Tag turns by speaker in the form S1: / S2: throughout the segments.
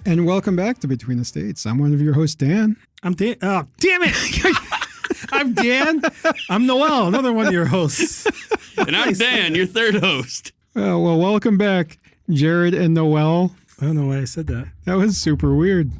S1: And welcome back to Between the States. I'm one of your hosts, Dan.
S2: I'm Dan. Oh, damn it. I'm Dan. I'm Noel, another one of your hosts.
S3: And I'm Dan, your third host.
S1: Well, welcome back, Jared and Noel.
S2: I don't know why I said that.
S1: That was super weird.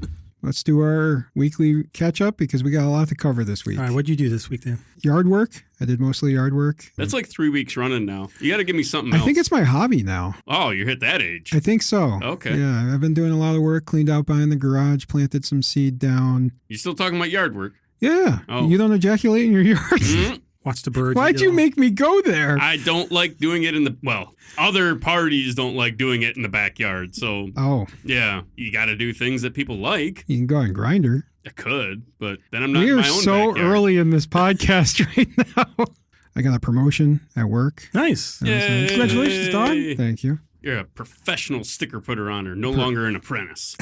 S1: Let's do our weekly catch-up because we got a lot to cover this week.
S2: All right, what'd you do this week, Dan?
S1: Yard work. I did mostly yard work.
S3: That's like 3 weeks running now. You got to give me something else.
S1: I think it's my hobby now.
S3: Oh, you hit that age.
S1: I think so.
S3: Okay.
S1: Yeah, I've been doing a lot of work, cleaned out behind the garage, planted some seed down.
S3: You still talking about yard work?
S1: Yeah.
S3: Oh.
S1: You don't ejaculate in your yard?
S3: Mm-hmm.
S2: Watch the birds.
S1: Why'd you make me go there?
S3: I don't like doing it in the, well, other parties don't like doing it in the backyard. So, yeah, you got to do things that people like.
S1: You can go on Grindr.
S3: I could, but then I'm not in
S1: We are
S3: my own
S1: so
S3: backyard.
S1: early in this podcast right now. I got a promotion at work.
S2: Nice.
S3: Yay.
S2: Congratulations, dog.
S1: Thank you.
S3: You're a professional sticker putter honor, no longer an apprentice.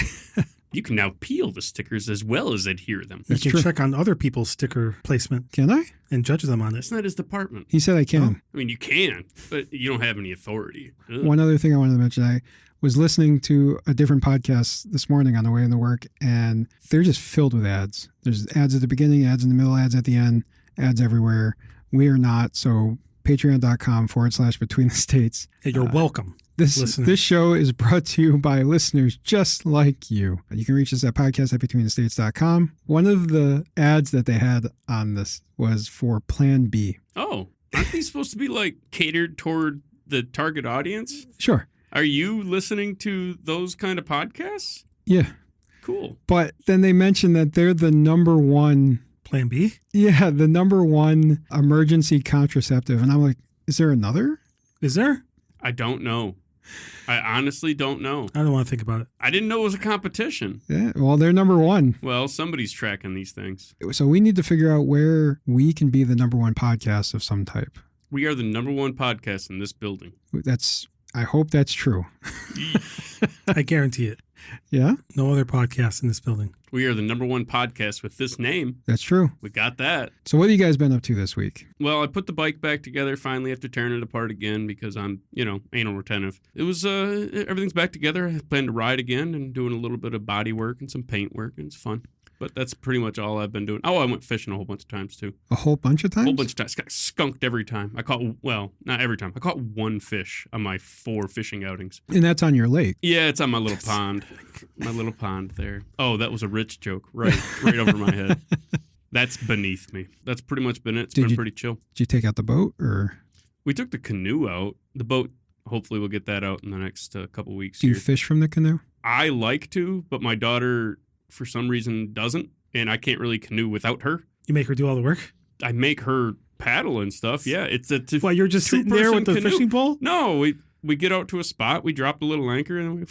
S3: You can now peel the stickers as well as adhere them.
S2: You
S1: That's
S2: can
S1: true.
S2: check on other people's sticker placement
S1: Can I?
S2: and judge them on it.
S3: That's not his department.
S1: He said I can.
S3: I mean, you can, but you don't have any authority. Ugh.
S1: One other thing I wanted to mention, I was listening to a different podcast this morning on the way into work, and they're just filled with ads. There's ads at the beginning, ads in the middle, ads at the end, ads everywhere. We are not, so patreon.com/between the states.
S2: Hey, you're welcome.
S1: This show is brought to you by listeners just like you. You can reach us at podcast@betweenthestates.com. One of the ads that they had on this was for Plan B.
S3: Oh, aren't these supposed to be like catered toward the target audience?
S1: Sure.
S3: Are you listening to those kind of podcasts?
S1: Yeah.
S3: Cool.
S1: But then they mentioned that they're the number one.
S2: Plan B?
S1: Yeah, the number one emergency contraceptive. And I'm like, is there another?
S2: Is there?
S3: I don't know. I honestly don't know.
S2: I don't want to think about it.
S3: I didn't know it was a competition.
S1: Yeah, well, they're number one.
S3: Well, somebody's tracking these things.
S1: So we need to figure out where we can be the number one podcast of some type.
S3: We are the number one podcast in this building.
S1: I hope that's true.
S2: I guarantee it.
S1: Yeah,
S2: No other podcast in this building.
S3: We are the number one podcast with this name.
S1: that's true.
S3: We got that.
S1: So what have you guys been up to this week?
S3: Well, I put the bike back together finally after tearing it apart again because I'm, anal retentive. It was, everything's back together. I plan to ride again and doing a little bit of body work and some paint work, and it's fun. But that's pretty much all I've been doing. Oh, I went fishing a whole bunch of times, too.
S1: A whole bunch of times?
S3: A whole bunch of times. Got skunked every time. Not every time. I caught one fish on my 4 fishing outings.
S1: And that's on your lake.
S3: Yeah, it's on my little pond. My little pond there. Oh, that was a rich joke. Right over my head. That's beneath me. That's pretty much been it. It's been pretty chill.
S1: Did you take out the boat or?
S3: We took the canoe out. The boat, hopefully we'll get that out in the next couple weeks.
S1: Do you
S3: here.
S1: fish from the canoe?
S3: I like to, but my daughter, for some reason, doesn't. And I can't really canoe without her.
S2: You make her do all the work?
S3: I make her paddle and stuff. Yeah, it's a
S2: Well, you're just sitting there with the
S3: canoe.
S2: fishing pole?
S3: No, we get out to a spot. We drop a little anchor, and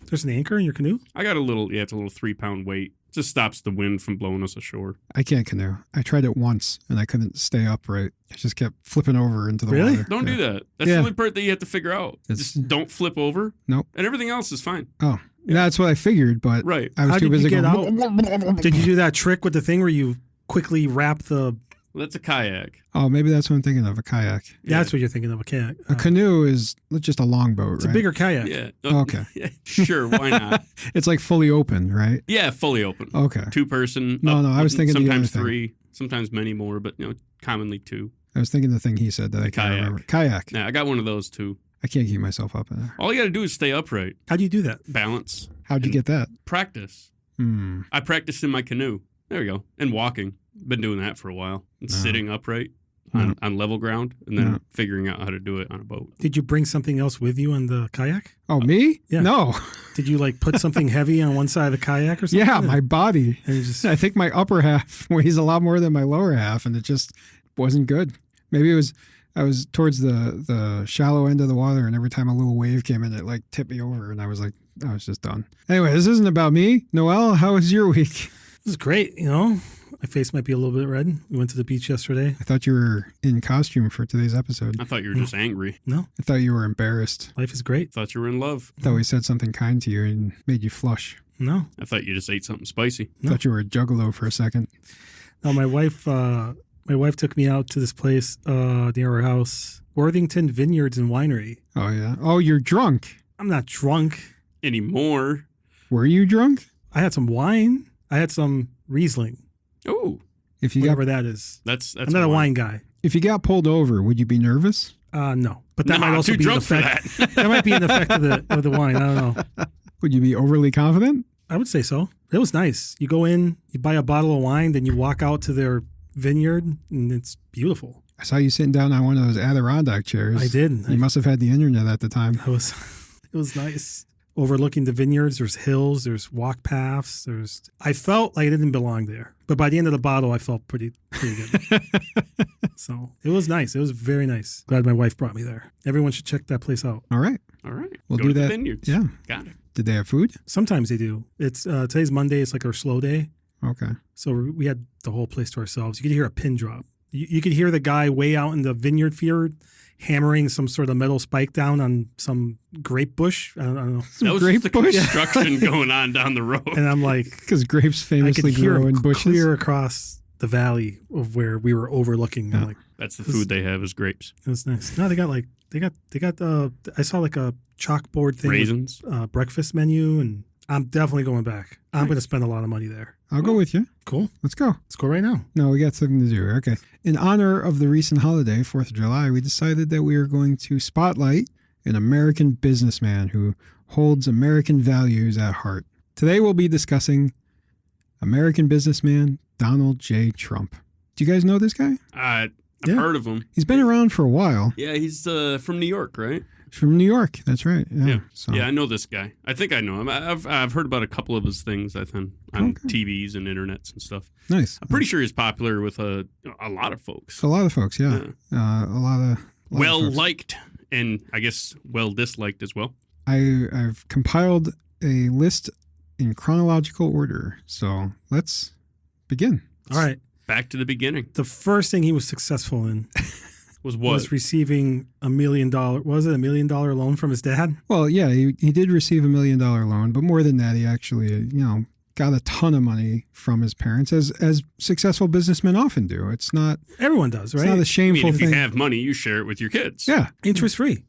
S2: There's an anchor in your canoe?
S3: I got it's a little 3-pound weight. It just stops the wind from blowing us ashore.
S1: I can't canoe. I tried it once and I couldn't stay upright. I just kept flipping over into the
S2: Really?
S1: water.
S3: Don't do that. That's the only part that you have to figure out. Just don't flip over.
S1: Nope.
S3: And everything else is fine.
S1: Oh, that's what I figured, but
S3: Right.
S1: I was
S2: How
S1: too
S2: did
S1: busy
S2: you get
S1: going.
S2: out? Did you do that trick with the thing where you quickly wrap the...
S3: Well, that's a kayak.
S1: Oh, maybe that's what I'm thinking of, a kayak.
S3: Yeah.
S2: That's what you're thinking of, a kayak.
S1: A canoe is just a longboat,
S2: It's
S1: right?
S2: a bigger kayak.
S3: Yeah.
S1: Okay.
S3: Yeah, sure, why not?
S1: It's like fully open, right?
S3: Yeah, fully open.
S1: Okay.
S3: 2-person.
S1: No, I was thinking the other
S3: sometimes
S1: thing.
S3: 3, sometimes many more, but commonly 2.
S1: I was thinking the thing he said that I can't
S3: Kayak.
S1: remember. Kayak.
S3: Yeah, I got one of those too.
S1: I can't keep myself up in there.
S3: All you got to do is stay upright,
S2: How do you do that?
S3: balance,
S1: How'd you get that?
S3: practice.
S1: Hmm.
S3: I practiced in my canoe. There we go. And walking. Been doing that for a while. And sitting upright on level ground and then figuring out how to do it on a boat.
S2: Did you bring something else with you on the kayak?
S1: Oh, me?
S2: Yeah.
S1: No.
S2: Did you put something heavy on one side of the kayak or something?
S1: Yeah, my body.
S2: And you just...
S1: I think my upper half weighs a lot more than my lower half, and it just wasn't good. Maybe I was towards the shallow end of the water, and every time a little wave came in, it tipped me over, and I was just done. Anyway, this isn't about me. Noel, how was your week?
S2: This is great, My face might be a little bit red. We went to the beach yesterday.
S1: I thought you were in costume for today's episode.
S3: I thought you were just angry.
S2: No,
S1: I thought you were embarrassed.
S2: life is great.
S3: I thought you were in love.
S1: I thought we said something kind to you and made you flush.
S2: No,
S3: I thought you just ate something spicy.
S1: I thought you were a juggalo for a second.
S2: no. My wife took me out to this place near our house, Worthington Vineyards and Winery.
S1: Oh, yeah. Oh, you're drunk.
S2: I'm not drunk.
S3: Anymore.
S1: Were you drunk?
S2: I had some wine. I had some Riesling,
S3: Oh,
S1: If you
S2: whatever that is.
S3: that's
S2: I'm not a wine guy.
S1: if you got pulled over, would you be nervous?
S2: No, but that might
S3: Nah,
S2: also
S3: too
S2: be an
S3: drunk for
S2: effect.
S3: that.
S2: That might be an effect of the wine. I don't know.
S1: Would you be overly confident?
S2: I would say so. It was nice. You go in, you buy a bottle of wine, then you walk out to their vineyard, and it's beautiful.
S1: I saw you sitting down on one of those Adirondack chairs.
S2: I did.
S1: You must have had the internet at the time.
S2: It was nice. Overlooking the vineyards, there's hills, there's walk paths. I felt like I didn't belong there, but by the end of the bottle, I felt pretty good. So it was nice. It was very nice. Glad my wife brought me there. Everyone should check that place out.
S1: All right.
S3: All right.
S1: We'll
S3: Go
S1: do
S3: to the
S1: that.
S3: vineyards.
S1: Yeah.
S3: Got it.
S1: Did they have food?
S2: Sometimes they do. It's today's Monday. It's like our slow day.
S1: Okay.
S2: So we had the whole place to ourselves. You could hear a pin drop. You could hear the guy way out in the vineyard field hammering some sort of metal spike down on some grape bush. I don't know.
S3: That was
S1: grape
S3: just the
S1: bush?
S3: construction going on down the road.
S2: And I'm like,
S1: Because grapes
S2: I
S1: famously
S2: could hear
S1: grow in
S2: him
S1: bushes.
S2: clear across the valley of where we were overlooking. I'm
S1: Yeah.
S2: like,
S3: That's the food they have is grapes.
S2: it was nice. No, they got I saw like a chalkboard thing. with,
S3: Raisins.
S2: breakfast menu, and I'm definitely going back. I'm going to spend a lot of money there.
S1: I'll go with you.
S2: Cool.
S1: Let's go.
S2: Let's go right now.
S1: No, we got something to do. Okay. In honor of the recent holiday, 4th of July, we decided that we are going to spotlight an American businessman who holds American values at heart. Today we'll be discussing American businessman Donald J. Trump. Do you guys know this guy?
S3: I've
S2: Yeah.
S3: heard of him.
S1: He's been around for a while.
S3: Yeah, he's from New York, right?
S1: He's from New York. That's right. Yeah.
S3: Yeah.
S1: So,
S3: Yeah, I know this guy. I think I know him. I've heard about a couple of his things, I think, on
S1: Okay.
S3: TVs and internets and stuff.
S1: Nice.
S3: I'm pretty sure he's popular with a lot of folks.
S1: A lot of folks, yeah. A lot of
S3: Well
S1: folks.
S3: liked and I guess well disliked as well.
S1: I've compiled a list in chronological order. So let's begin.
S2: All right.
S3: Back to the beginning.
S2: The first thing he was successful in
S3: Was what?
S2: was receiving $1 million. Was it $1 million loan from his dad?
S1: Well, yeah, he did receive $1 million loan, but more than that, he actually, got a ton of money from his parents, as successful businessmen often do. It's not,
S2: Everyone does,
S1: it's
S2: right?
S1: not a
S3: I mean,
S1: shameful
S3: if
S1: thing.
S3: you have money, you share it with your kids.
S1: Yeah,
S2: Interest free.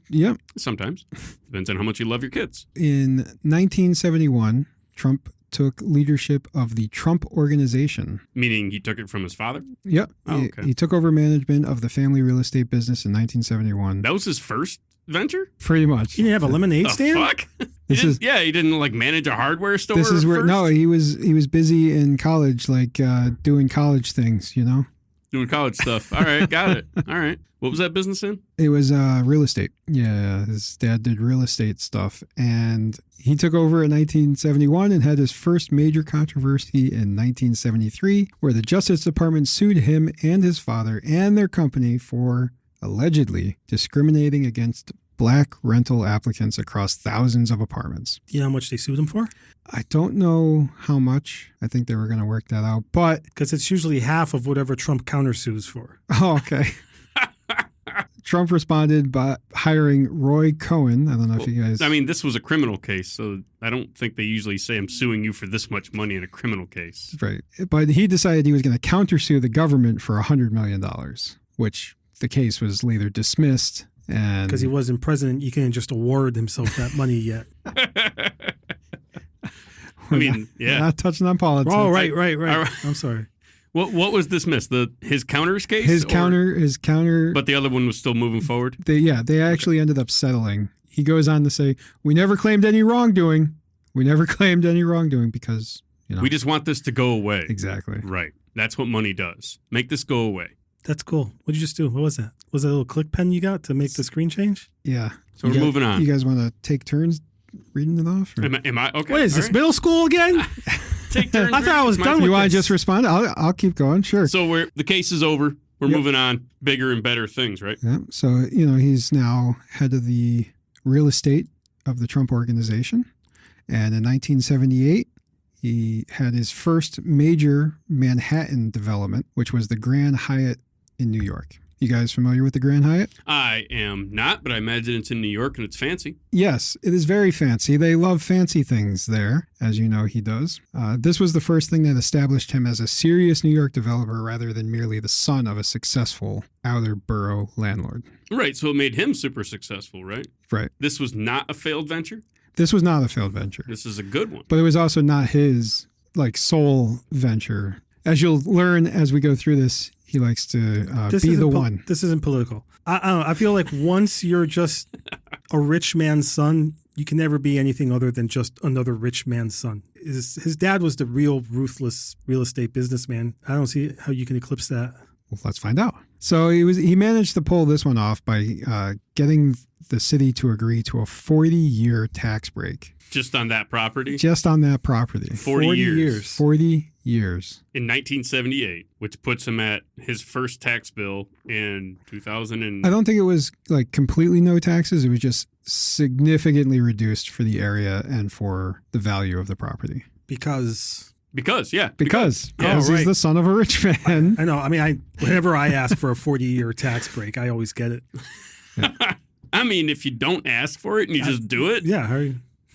S1: yep.
S3: Sometimes. Depends on how much you love your kids.
S1: In 1971, Trump took leadership of the Trump Organization.
S3: Meaning he took it from his father?
S1: Yep.
S3: Oh, okay.
S1: He took over management of the family real estate business in 1971.
S3: That was his first venture?
S1: Pretty much.
S2: He didn't have a lemonade
S3: The
S2: stand?
S3: fuck?
S1: This is-
S3: He didn't like manage a hardware store.
S1: This is where
S3: first?
S1: no, he was busy in college, like doing college things.
S3: Doing college stuff. All right, got it. All right. What was that business in?
S1: It was real estate. Yeah, his dad did real estate stuff, and he took over in 1971 and had his first major controversy in 1973, where the Justice Department sued him and his father and their company for allegedly discriminating against black rental applicants across thousands of apartments.
S2: Do you know how much they sued him for?
S1: I don't know how much. I think they were going to work that out, but
S2: Because it's usually half of whatever Trump countersues for.
S1: oh, okay. Trump responded by hiring Roy Cohen. I don't know if you guys.
S3: I mean, this was a criminal case, so I don't think they usually say I'm suing you for this much money in a criminal case.
S1: Right. But he decided he was going to countersue the government for $100 million, which the case was later dismissed. And
S2: Because he wasn't president, you can't just award himself that money yet.
S3: I mean,
S1: we're
S3: yeah.
S1: not touching on politics.
S2: Oh, right.
S3: I-
S2: I'm sorry.
S3: What was dismissed? His counters case?
S1: His
S3: or-
S1: counter.
S3: But the other one was still moving forward?
S1: They actually ended up settling. He goes on to say, "We never claimed any wrongdoing. Because,
S3: We just want this to go away.
S1: exactly.
S3: Right. That's what money does. Make this go away.
S2: That's cool. What did you just do? What was that? Was that a little click pen you got to make the screen change?
S1: Yeah.
S3: So we're moving on.
S1: You guys want to take turns reading it off? Or?
S3: Am I okay?
S2: What is
S3: all
S2: this,
S3: right.
S2: middle school again?
S3: Take turns.
S2: I thought I was
S3: My
S2: done
S3: turn.
S1: You
S2: with
S1: want to
S2: this.
S1: just respond? I'll keep going. Sure.
S3: So the case is over. We're
S1: Yep.
S3: moving on. Bigger and better things, right?
S1: Yeah. So, he's now head of the real estate of the Trump Organization. And in 1978, he had his first major Manhattan development, which was the Grand Hyatt in New York. You guys familiar with the Grand Hyatt?
S3: I am not, but I imagine it's in New York and it's fancy.
S1: Yes, it is very fancy. They love fancy things there, as you know he does. This was the first thing that established him as a serious New York developer rather than merely the son of a successful outer borough landlord.
S3: Right. So it made him super successful, right?
S1: Right.
S3: This was not a failed venture.
S1: This was not a failed venture,
S3: This is a good one.
S1: but it was also not his like sole venture. As you'll learn as we go through this, he likes to be the one.
S2: This isn't political. I don't know. I feel like once you're just a rich man's son, you can never be anything other than just another rich man's son. His dad was the real ruthless real estate businessman. I don't see how you can eclipse that.
S1: Well, let's find out. So he managed to pull this one off by getting the city to agree to a 40-year tax break.
S3: Just on that property?
S1: Just on that property.
S3: 40 years.
S1: 40 years.
S3: In 1978, which puts him at his first tax bill in 2000.
S1: I don't think it was like completely no taxes. It was just significantly reduced for the area and for the value of the property.
S2: Because
S3: yeah.
S1: Because
S2: right.
S1: he's the son of a rich man.
S2: I know. I mean, whenever I ask for a 40-year tax break, I always get it.
S3: I mean, if you don't ask for it and you just do it,
S2: Yeah.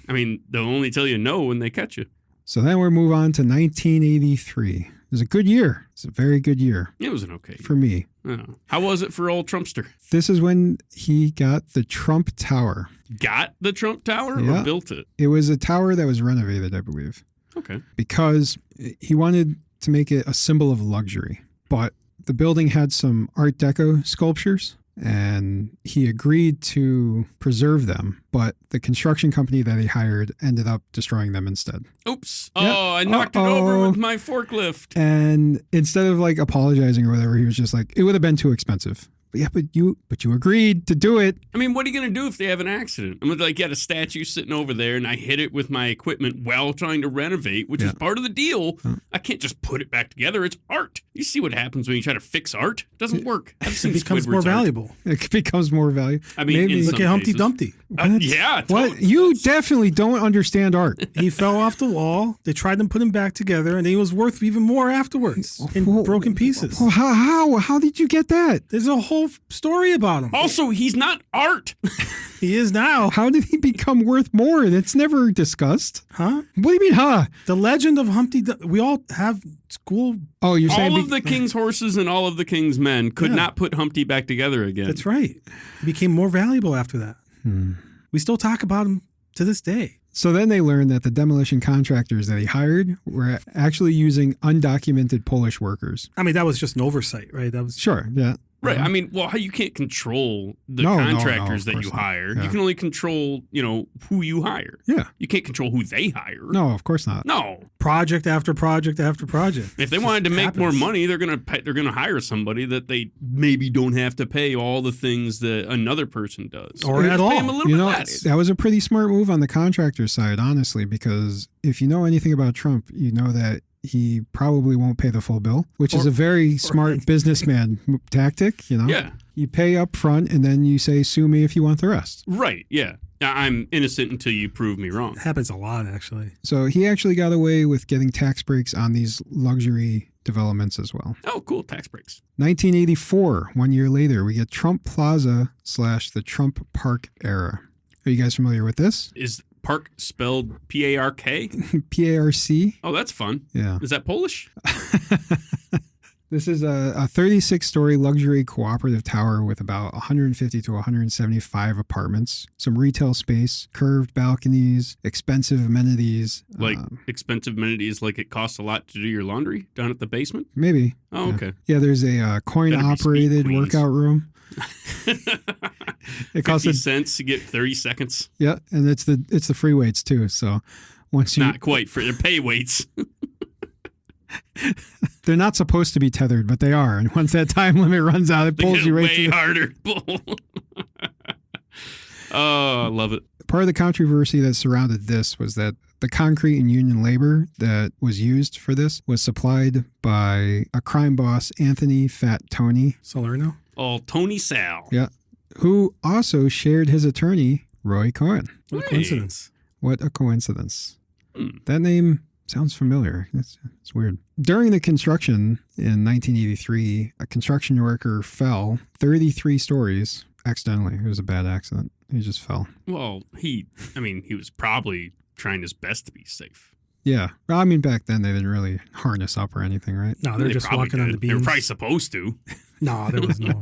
S3: I mean, they'll only tell you no when they catch you.
S1: So then we move on to 1983. It was a good year. It's a very good year
S3: It was an okay.
S1: for me.
S3: Oh. How was it for old Trumpster?
S1: This is when he got the Trump Tower.
S3: Got the Trump Tower
S1: Yeah.
S3: or built it?
S1: It was a tower that was renovated, I believe,
S3: Okay.
S1: because he wanted to make it a symbol of luxury. But the building had some Art Deco sculptures, and he agreed to preserve them. But the construction company that he hired ended up destroying them instead.
S3: Oops.
S1: Yeah.
S3: Oh, I knocked it over with my forklift.
S1: And instead of like apologizing or whatever, he was just like, it would have been too expensive. But yeah, but you agreed to do it.
S3: I mean, what are you going to do if they have an accident? I'm going to like get a statue sitting over there and I hit it with my equipment while trying to renovate, which is part of the deal. I can't just put it back together. It's art. You see what happens when you try to fix art? It doesn't work.
S2: It becomes more valuable.
S1: It becomes more valuable.
S3: I mean,
S1: Maybe.
S3: in
S2: Look
S3: some
S2: at Humpty
S3: cases.
S2: Dumpty.
S3: Yeah.
S1: What?
S3: Totally.
S1: You definitely don't understand art.
S2: He fell off the wall. They tried to put him back together, and he was worth even more afterwards in broken pieces.
S1: Well, how did you get that?
S2: There's a whole story about him.
S3: Also, he's not art.
S2: He is now.
S1: How did he become worth more? That's never discussed.
S2: Huh?
S1: What do you mean, huh?
S2: The legend of Humpty Dumpty. We all have school.
S1: Oh, you're saying
S3: All of the king's horses and all of the king's men could
S2: Yeah.
S3: not put Humpty back together again.
S2: That's right. He became more valuable after that.
S1: Hmm.
S2: We still talk about him to this day.
S1: So then they learned that the demolition contractors that he hired were actually using undocumented Polish workers.
S2: I mean, that was just an oversight, right? That was
S1: Sure, yeah.
S3: Right. I mean, well, you can't control the
S1: No,
S3: contractors
S1: of
S3: that
S1: course
S3: you
S1: not.
S3: hire.
S1: Yeah.
S3: You can only control, who you hire.
S1: Yeah.
S3: You can't control who they hire.
S1: No, of course not.
S3: No.
S2: project after project after project.
S3: If they
S2: It
S3: wanted to
S2: just
S3: make more
S2: happens.
S3: money, they're gonna hire somebody that they maybe don't have to pay all the things that another person does,
S2: Or
S3: just
S2: at
S3: pay them a
S2: all.
S3: little bit less.
S1: that was a pretty smart move on the contractor side, honestly, because if you know anything about Trump, you know that he probably won't pay the full bill, which is a very smart businessman tactic,
S3: Yeah.
S1: You pay up front and then you say, sue me if you want the rest.
S3: Right. Yeah. I'm innocent until you prove me wrong.
S2: It happens a lot, actually.
S1: So he actually got away with getting tax breaks on these luxury developments as well.
S3: Oh, cool. Tax breaks.
S1: 1984, 1 year later, we get Trump Plaza / the Trump Park era. Are you guys familiar with this?
S3: Is park spelled P-A-R-K?
S1: PARC?
S3: Oh, that's fun.
S1: Yeah.
S3: Is that Polish?
S1: This is a 36-story luxury cooperative tower with about 150 to 175 apartments, some retail space, curved balconies, expensive amenities.
S3: Like expensive amenities, like it costs a lot to do your laundry down at the basement?
S1: Maybe.
S3: Oh,
S1: Yeah.
S3: okay.
S1: Yeah, there's a coin-operated
S3: Queens.
S1: workout room. It
S3: 50
S1: costs
S3: cents to get 30 seconds.
S1: yeah, and it's the free weights too. So once you
S3: Not quite for their pay weights.
S1: they're not supposed to be tethered, but they are. And once that time limit runs out, it
S3: They
S1: pulls
S3: get
S1: you right
S3: way
S1: to the
S3: harder. Oh, I love it.
S1: Part of the controversy that surrounded this was that the concrete and union labor that was used for this was supplied by a crime boss, Anthony Fat Tony,
S2: Salerno?
S3: Oh, Tony Sal.
S1: yeah, who also shared his attorney, Roy Cohen.
S2: What a
S3: Hey.
S2: coincidence.
S1: What a coincidence.
S3: Hmm.
S1: That name sounds familiar. It's weird. During the construction in 1983, a construction worker fell 33 stories accidentally. It was a bad accident. He just fell.
S3: Well, he was probably trying his best to be safe.
S1: Yeah. Well, I mean, back then they didn't really harness up or anything, right?
S2: No, they're
S3: They
S2: just
S3: probably
S2: walking on
S3: did.
S2: the
S3: They were
S2: beams.
S3: probably supposed to.
S2: No, there was no.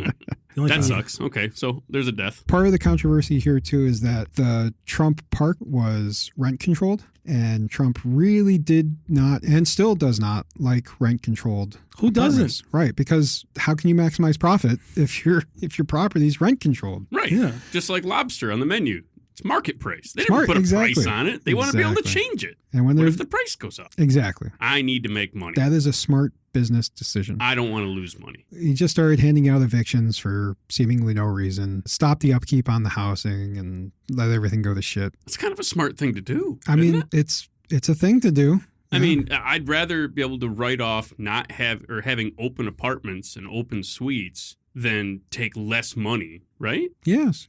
S2: The only
S3: That
S2: thing-
S3: sucks. Okay, so there's a death.
S1: Part of the controversy here, too, is that the Trump park was rent controlled, and Trump really did not and still does not like rent controlled.
S2: Who doesn't?
S1: Right, because how can you maximize profit if your property's rent controlled?
S3: Right.
S2: Yeah.
S3: Just like lobster on the menu. It's market price. They
S1: Smart,
S3: didn't put a
S1: exactly.
S3: price on it. They want to be able to
S1: Exactly.
S3: change it.
S1: And when
S3: What
S1: there's
S3: if the price goes up?
S1: exactly,
S3: I need to make money.
S1: that is a smart business decision.
S3: I don't want to lose money.
S1: He just started handing out evictions for seemingly no reason, stopped the upkeep on the housing, and let everything go to shit.
S3: It's kind of a smart thing to do.
S1: I
S3: isn't
S1: mean,
S3: it?
S1: it's a thing to do.
S3: I
S1: Yeah.
S3: mean, I'd rather be able to write off not have or having open apartments and open suites than take less money, right?
S1: Yes.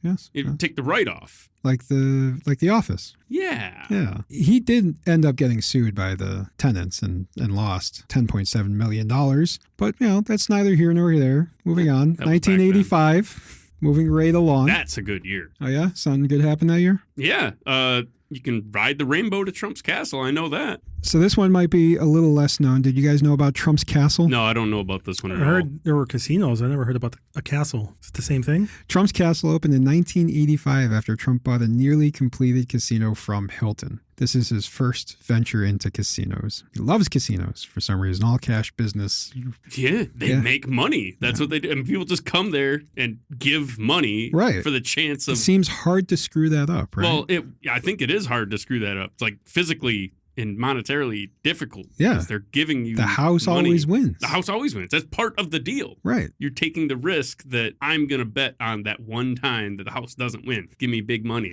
S3: Take the write off.
S1: Like the Office.
S3: Yeah.
S1: Yeah. He did end up getting sued by the tenants and lost $10.7 million. But, that's neither here nor there. Moving on.
S3: That was back then.
S1: 1985. Moving right along.
S3: That's a good year.
S1: Oh, yeah? Something good happened that year?
S3: Yeah. You can ride the rainbow to Trump's castle. I know that.
S1: So this one might be a little less known. Did you guys know about Trump's castle?
S3: No, I don't know about this one
S2: I
S3: at all.
S2: heard there were casinos. I never heard about a castle. Is it the same thing?
S1: Trump's castle opened in 1985 after Trump bought a nearly completed casino from Hilton. This is his first venture into casinos. He loves casinos for some reason. All cash business.
S3: Yeah, they
S1: Yeah.
S3: make money. That's what they do. And people just come there and give money
S1: Right.
S3: for the chance
S1: It
S3: of.
S1: seems hard to screw that up, right?
S3: Well, I think it is hard to screw that up. It's like physically and monetarily difficult.
S1: Yeah.
S3: because they're giving you
S1: the house
S3: money.
S1: always wins.
S3: The house always wins. That's part of the deal.
S1: Right.
S3: You're taking the risk that I'm going to bet on that one time that the house doesn't win. Give me big money.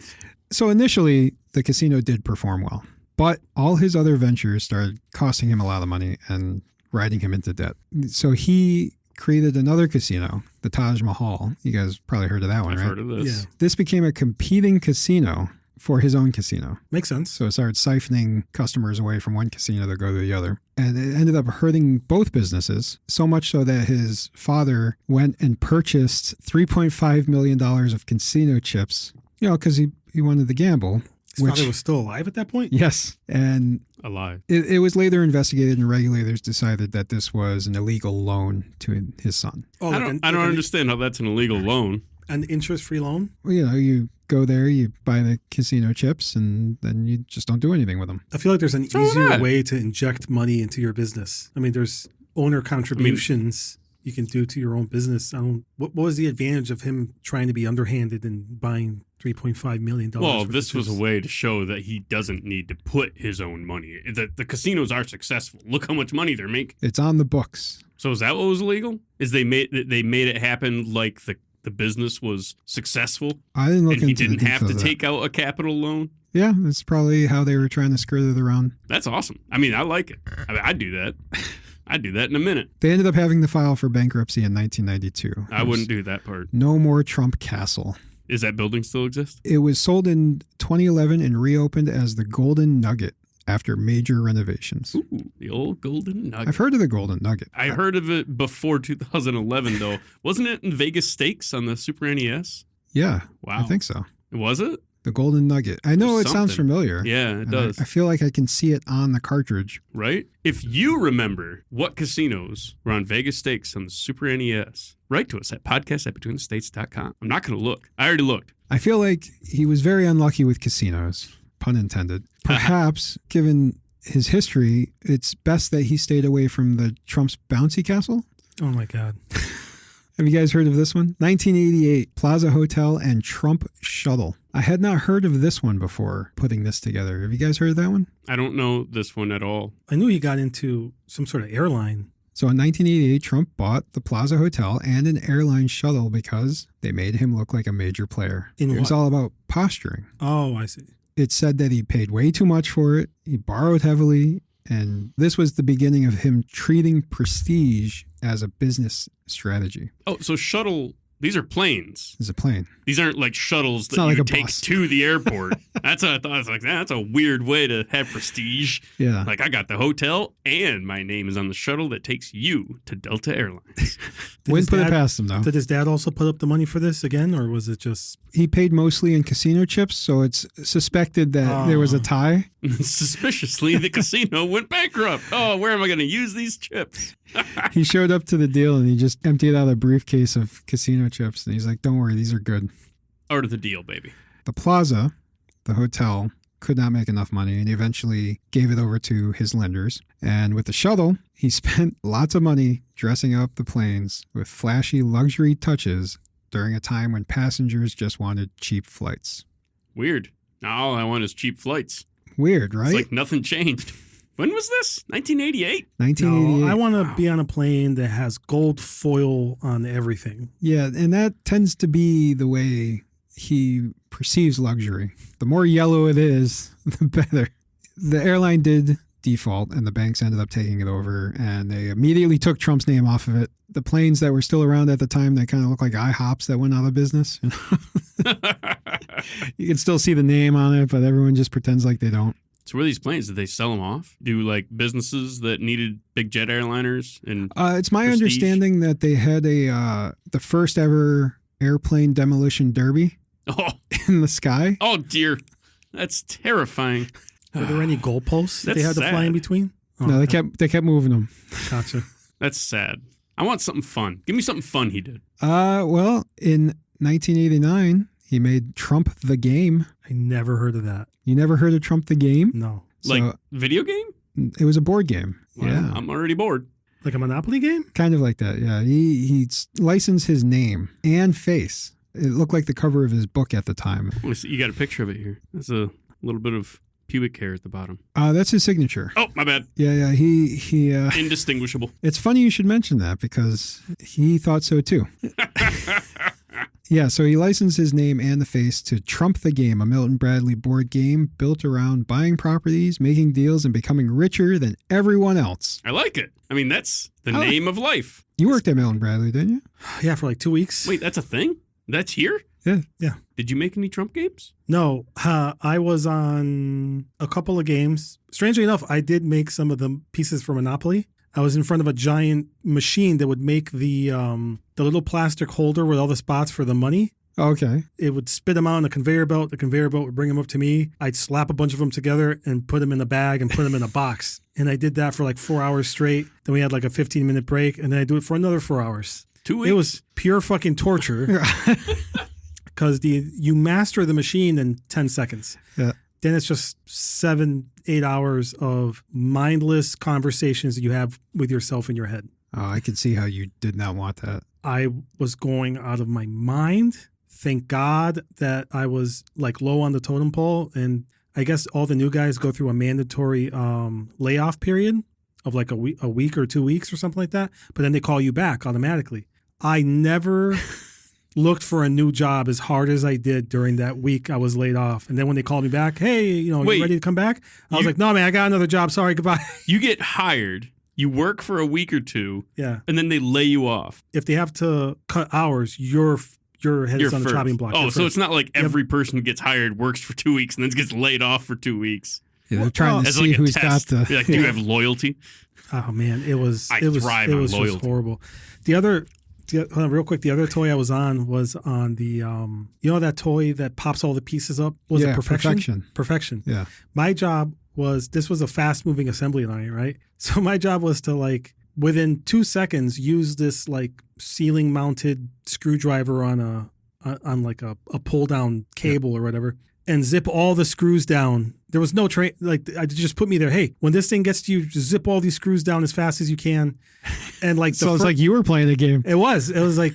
S1: So initially, the casino did perform well, but all his other ventures started costing him a lot of money and riding him into debt. So he created another casino, the Taj Mahal. You guys probably heard of that one,
S3: I've
S1: right?
S3: heard of this.
S2: Yeah.
S1: This became a competing casino for his own casino.
S2: Makes sense.
S1: So it started siphoning customers away from one casino to go to the other. And it ended up hurting both businesses, so much so that his father went and purchased $3.5 million of casino chips, because he wanted to gamble.
S2: His father was still alive at that point?
S1: Yes. And
S3: Alive.
S1: it was later investigated, and regulators decided that this was an illegal loan to his son.
S2: Oh,
S3: I don't understand how that's an illegal loan.
S2: An interest-free loan?
S1: Well, you go there, you buy the casino chips, and then you just don't do anything with them.
S2: I feel like there's an
S3: So would
S2: easier
S3: I.
S2: way to inject money into your business. I mean, there's owner contributions you can do to your own business. What was the advantage of him trying to be underhanded and buying $3.5 million?
S3: Well,
S2: worth
S3: this
S2: of
S3: was a
S2: chips?
S3: way to show that he doesn't need to put his own money. The casinos are successful. Look how much money they're making.
S1: It's on the books.
S3: So is that what was illegal? Is they made it happen like the business was successful
S1: I didn't look
S3: and he
S1: into the
S3: didn't have to
S1: details of that.
S3: take out a capital loan?
S1: Yeah, that's probably how they were trying to skirt it around.
S3: That's awesome. I mean, I like it. I'd do that. I'd do that in a minute.
S1: They ended up having to file for bankruptcy in 1992.
S3: I wouldn't do that part.
S1: No more Trump Castle.
S3: Is that building still exist?
S1: It was sold in 2011 and reopened as the Golden Nugget after major renovations.
S3: Ooh, the old golden nugget.
S1: I've heard of the Golden Nugget.
S3: I heard of it before 2011, though. Wasn't it in Vegas Stakes on the Super NES?
S1: Yeah,
S3: Wow.
S1: I think so.
S3: Was it?
S1: The Golden Nugget. I know
S3: There's
S1: it sounds
S3: something.
S1: familiar.
S3: Yeah, it
S1: and
S3: does.
S1: I feel like I can see it on the cartridge.
S3: Right? If you remember what casinos were on Vegas Stakes on the Super NES, write to us at podcast@betweenthestates.com. I'm not going to look. I already looked.
S1: I feel like he was very unlucky with casinos, pun intended. Perhaps, given his history, it's best that he stayed away from the Trump's bouncy castle.
S2: Oh, my God.
S1: Have you guys heard of this one? 1988, Plaza Hotel and Trump Shuttle. I had not heard of this one before putting this together. Have you guys heard of that one?
S3: I don't know this one at all.
S2: I knew he got into some sort of airline.
S1: So in 1988, Trump bought the Plaza Hotel and an airline shuttle because they made him look like a major player.
S2: In
S1: It was
S2: what?
S1: all about posturing.
S2: Oh, I see.
S1: It said that he paid way too much for it. He borrowed heavily. And this was the beginning of him treating prestige as a business strategy.
S3: Oh, so shuttle, these are planes.
S1: As a plane.
S3: These aren't like shuttles that
S1: not
S3: you
S1: like a
S3: take
S1: bus.
S3: to the airport. That's what I thought. I was like, that's a weird way to have prestige.
S1: Yeah.
S3: Like, I got the hotel and my name is on the shuttle that takes you to Delta Airlines.
S1: Wouldn't put it
S2: dad-
S1: past him, though.
S2: Did his dad also put up the money for this again, or was it just...
S1: He paid mostly in casino chips, so it's suspected that there was a tie.
S3: Suspiciously, the casino went bankrupt. Oh, where am I going to use these chips?
S1: He showed up to the deal and he just emptied out a briefcase of casino potato chips. And he's like, don't worry, these are good.
S3: Art of the deal, baby.
S1: The Plaza, the hotel, could not make enough money, and he eventually gave it over to his lenders. And with the shuttle, he spent lots of money dressing up the planes with flashy luxury touches during a time when passengers just wanted cheap flights.
S3: Weird. Now all I want is cheap flights.
S1: Weird, right?
S3: It's like nothing changed. When was this? 1988?
S1: 1988.
S2: No, I want to be on a plane that has gold foil on everything.
S1: Yeah, and that tends to be the way he perceives luxury. The more yellow it is, the better. The airline did default, and the banks ended up taking it over, and they immediately took Trump's name off of it. The planes that were still around at the time, they kind of look like IHOPs that went out of business. You can still see the name on it, but everyone just pretends like they don't.
S3: So where are these planes? Did they sell them off? Do like businesses that needed big jet airliners? And
S1: It's my
S3: prestige?
S1: understanding that they had the first ever airplane demolition derby
S3: Oh,
S1: in the sky.
S3: oh dear. That's terrifying.
S2: Were there any goalposts that they had
S3: That's
S2: to fly in
S3: sad.
S2: between? Oh,
S1: No, they kept moving them.
S2: Gotcha.
S3: That's sad. I want something fun. Give me something fun he did.
S1: Well, in 1989, he made Trump the Game.
S2: I never heard of that.
S1: You never heard of Trump the Game?
S2: No.
S3: Like
S1: So
S3: video game?
S1: it was a board game.
S3: Well,
S1: Yeah,
S3: I'm already bored.
S2: Like a Monopoly game?
S1: kind of like that. Yeah, he licensed his name and face. It looked like the cover of his book at the time.
S3: I wanna see- You got a picture of it here. There's a little bit of pubic hair at the bottom.
S1: That's his signature.
S3: Oh, my bad.
S1: Yeah. He.
S3: Indistinguishable.
S1: It's funny you should mention that because he thought so too. Yeah, so he licensed his name and the face to Trump the Game, a Milton Bradley board game built around buying properties, making deals, and becoming richer than everyone else.
S3: I like it. I mean, that's the
S1: I like-
S3: name of life.
S1: You worked at Milton Bradley, didn't you?
S2: Yeah, for like 2 weeks.
S3: Wait, that's a thing? That's here?
S1: Yeah.
S2: Yeah.
S3: Did you make any Trump games?
S2: No, I was on a couple of games. Strangely enough, I did make some of the pieces for Monopoly. I was in front of a giant machine that would make the little plastic holder with all the spots for the money.
S1: Okay.
S2: It would spit them out on the conveyor belt. The conveyor belt would bring them up to me. I'd slap a bunch of them together and put them in a bag and put them in a box. And I did that for like 4 hours straight. Then we had like a 15-minute break, and then I do it for another 4 hours.
S3: 2 weeks?
S2: It was pure fucking torture because you master the machine in 10 seconds.
S1: Yeah.
S2: Then it's just 7-8 hours of mindless conversations that you have with yourself in your head.
S1: Oh, I could see how you did not want that.
S2: I was going out of my mind. Thank God that I was like low on the totem pole. And I guess all the new guys go through a mandatory layoff period of like a week or 2 weeks or something like that. But then they call you back automatically. I never looked for a new job as hard as I did during that week I was laid off. And then when they called me back, hey,
S3: Wait,
S2: you ready to come back? I was
S3: you-
S2: like, no, man, I got another job. Sorry, goodbye.
S3: You get hired, you work for a week or two,
S2: Yeah.
S3: and then they lay you off.
S2: If they have to cut hours, your head
S3: You're
S2: is on the
S3: first.
S2: chopping block.
S3: Oh,
S2: You're
S3: so
S2: first.
S3: it's not like every person who gets hired works for 2 weeks and then gets laid off for 2 weeks.
S1: Yeah, they're trying to
S3: As
S1: see
S3: like a
S1: who's
S3: test.
S1: got the.
S3: Be like, do you have loyalty?
S2: Oh man, it was
S3: I
S2: it was
S3: thrive
S2: it
S3: on
S2: was just
S3: loyalty.
S2: horrible. Hold on, real quick. The other toy I was on the that toy that pops all the pieces up. Was it Perfection? Perfection.
S1: Yeah.
S2: My job was this was a fast moving assembly line, right? So my job was to like within 2 seconds use this like ceiling mounted screwdriver on like a pull down cable or whatever and zip all the screws down. There was no train, like I just put me there. Hey, when this thing gets to you, just zip all these screws down as fast as you can. And like,
S1: So it's like you were playing a game.
S2: it was like,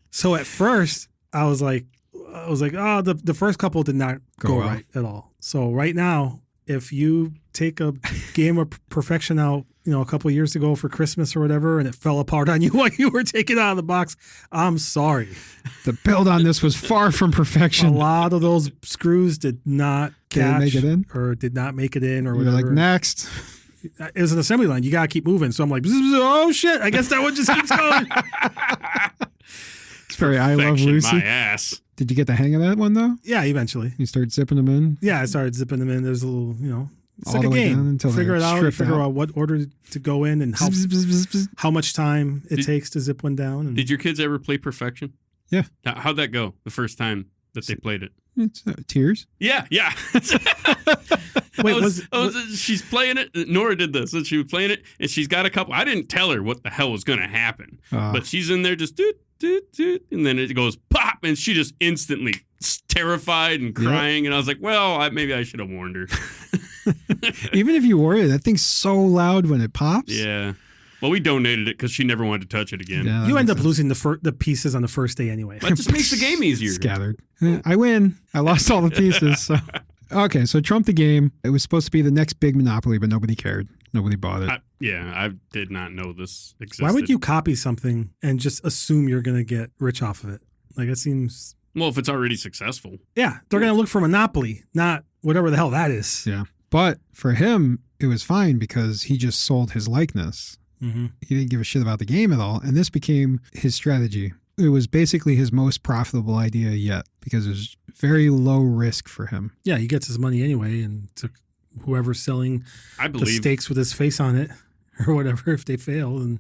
S2: so at first I was like, oh, the first couple did not go
S1: well.
S2: right at all. So right now, if you take a game of Perfection out, a couple of years ago for Christmas or whatever, and it fell apart on you while you were taking it out of the box, I'm sorry.
S1: The build on this was far from
S2: A
S1: perfection.
S2: lot of those screws did not
S1: Didn't
S2: catch
S1: make it in?
S2: or did not make it in or
S1: You're
S2: whatever.
S1: like, next.
S2: It was an assembly line. You got to keep moving. So I'm like, oh shit, I guess that one just keeps going.
S1: It's very I Love
S3: Perfection,
S1: Lucy.
S3: my ass.
S1: Did you get the hang of that one, though?
S2: Yeah, eventually.
S1: You start zipping them in?
S2: Yeah, I started zipping them in. There's a little, it's
S1: All
S2: like
S1: the
S2: a
S1: way down
S2: game.
S1: until
S2: Figure
S1: they're
S2: it out.
S1: stripped
S2: Figure
S1: out.
S2: out what order to go in and
S1: Bzz, bzz, bzz, bzz.
S2: how much time it takes to zip one down. And
S3: Did your kids ever play Perfection?
S1: Yeah.
S3: How'd that go the first time that they played it?
S1: It's tears.
S3: Yeah.
S2: Wait,
S3: she's playing it. Nora did this. And she was playing it, and she's got a couple. I didn't tell her what the hell was going to happen. But she's in there just, doot, doot. And then it goes pop, and she just instantly terrified and crying. And I was like, well, maybe I should have warned her.
S1: Even if you worry, that thing's so loud when it pops.
S3: Yeah. Well, we donated it because she never wanted to touch it again.
S1: Yeah,
S2: You end up losing the pieces on the first day anyway.
S3: That just makes the game easier.
S1: Scattered. I win. I lost all the pieces. So. Okay, so Trump the game. It was supposed to be the next big monopoly, but nobody cared. Nobody bought it.
S3: I did not know this existed.
S2: Why would you copy something and just assume you're going to get rich off of it? Like, it seems...
S3: Well, if it's already successful.
S2: Yeah, they're going to look for monopoly, not whatever the hell that is.
S1: Yeah. But for him, it was fine because he just sold his likeness.
S2: Mm-hmm.
S1: He didn't give a shit about the game at all. And this became his strategy. It was basically his most profitable idea yet because it was very low risk for him.
S2: Yeah, he gets his money anyway, and to whoever's selling the stakes with his face on it or whatever, if they fail. And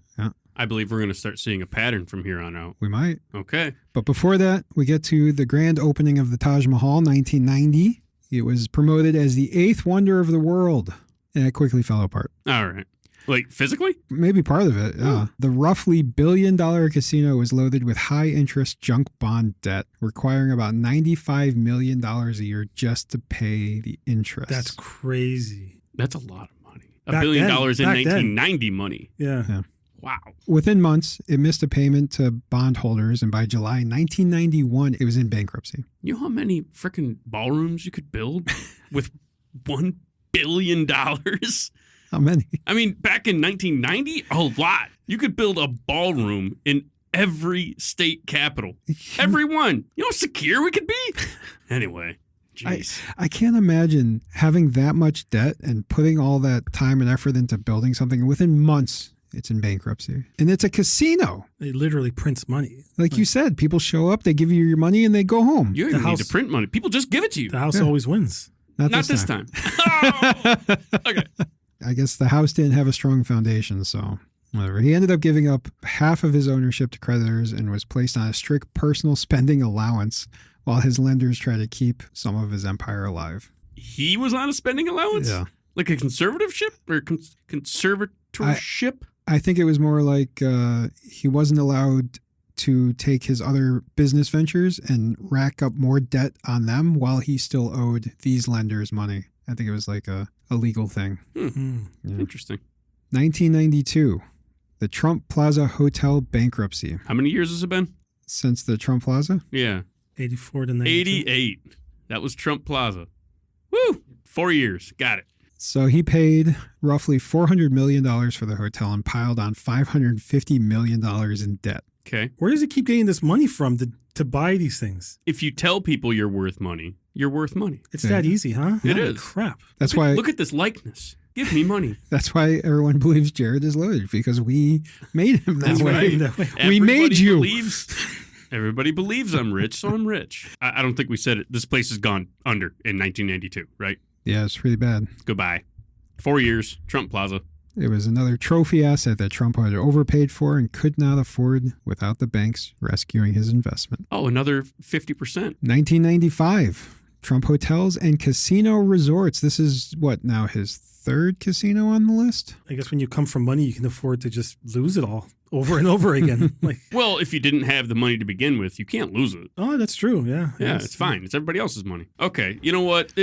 S3: I believe we're going to start seeing a pattern from here on out.
S1: We might.
S3: Okay.
S1: But before that, we get to the grand opening of the Taj Mahal, 1990. It was promoted as the 8th wonder of the world, and it quickly fell apart.
S3: All right. Like, physically?
S1: Maybe part of it, yeah. The roughly $1 billion casino was loaded with high-interest junk bond debt, requiring about $95 million a year just to pay the interest.
S2: that's crazy.
S3: That's a lot of money. $1
S2: Back
S3: billion
S2: then.
S3: in
S2: Back then.
S3: 1990 money.
S2: Yeah.
S3: Wow.
S1: Within months, it missed a payment to bondholders, and by July 1991, it was in bankruptcy.
S3: You know how many freaking ballrooms you could build with $1 billion?
S1: How many?
S3: I mean, back in 1990, a lot. You could build a ballroom in every state capital. Every one. You know how secure we could be? Anyway, jeez.
S1: I can't imagine having that much debt and putting all that time and effort into building something. Within months, it's in bankruptcy. And it's a casino.
S2: It literally prints money.
S1: Like you said, people show up, they give you your money, and they go home.
S3: You don't even need to print money. People just give it to you.
S2: The house always wins.
S3: Not this time. Oh! Okay.
S1: I guess the house didn't have a strong foundation, so whatever. He ended up giving up half of his ownership to creditors and was placed on a strict personal spending allowance while his lenders tried to keep some of his empire alive.
S3: He was on a spending allowance?
S1: Yeah.
S3: Like a conservatorship or conservatorship?
S1: I think it was more like he wasn't allowed to take his other business ventures and rack up more debt on them while he still owed these lenders money. I think it was like a legal thing.
S2: Mm.
S1: Yeah.
S3: Interesting.
S1: 1992, the Trump Plaza Hotel bankruptcy.
S3: How many years has it been?
S1: Since the Trump Plaza?
S3: Yeah.
S2: 84 to 92.
S3: 88. That was Trump Plaza. Woo! 4 years. Got it.
S1: So he paid roughly $400 million for the hotel and piled on $550 million in debt.
S3: Okay.
S2: Where does he keep getting this money from to buy these things?
S3: If you tell people you're worth money, you're worth money.
S2: It's that easy, huh?
S3: It
S2: Holy
S3: is.
S2: Crap.
S1: That's why.
S3: Look at this likeness. Give me money.
S1: That's why everyone believes Jared is loaded, because we made him that
S3: That's
S1: way.
S3: right.
S2: That way.
S1: We made you.
S3: Everybody believes I'm rich, so I'm rich. I don't think we said it. This place has gone under in 1992, right?
S1: Yeah, it's pretty bad.
S3: Goodbye. 4 years, Trump Plaza.
S1: It was another trophy asset that Trump had overpaid for and could not afford without the banks rescuing his investment.
S3: Oh, another 50%.
S1: 1995, Trump Hotels and Casino Resorts. This is what, now his third casino on the list?
S2: I guess when you come from money, you can afford to just lose it all over and over again. Like,
S3: Well, if you didn't have the money to begin with, you can't lose it.
S2: oh, that's true. Yeah.
S3: Yeah,
S2: Yes.
S3: it's fine. It's everybody else's money. Okay, you know what?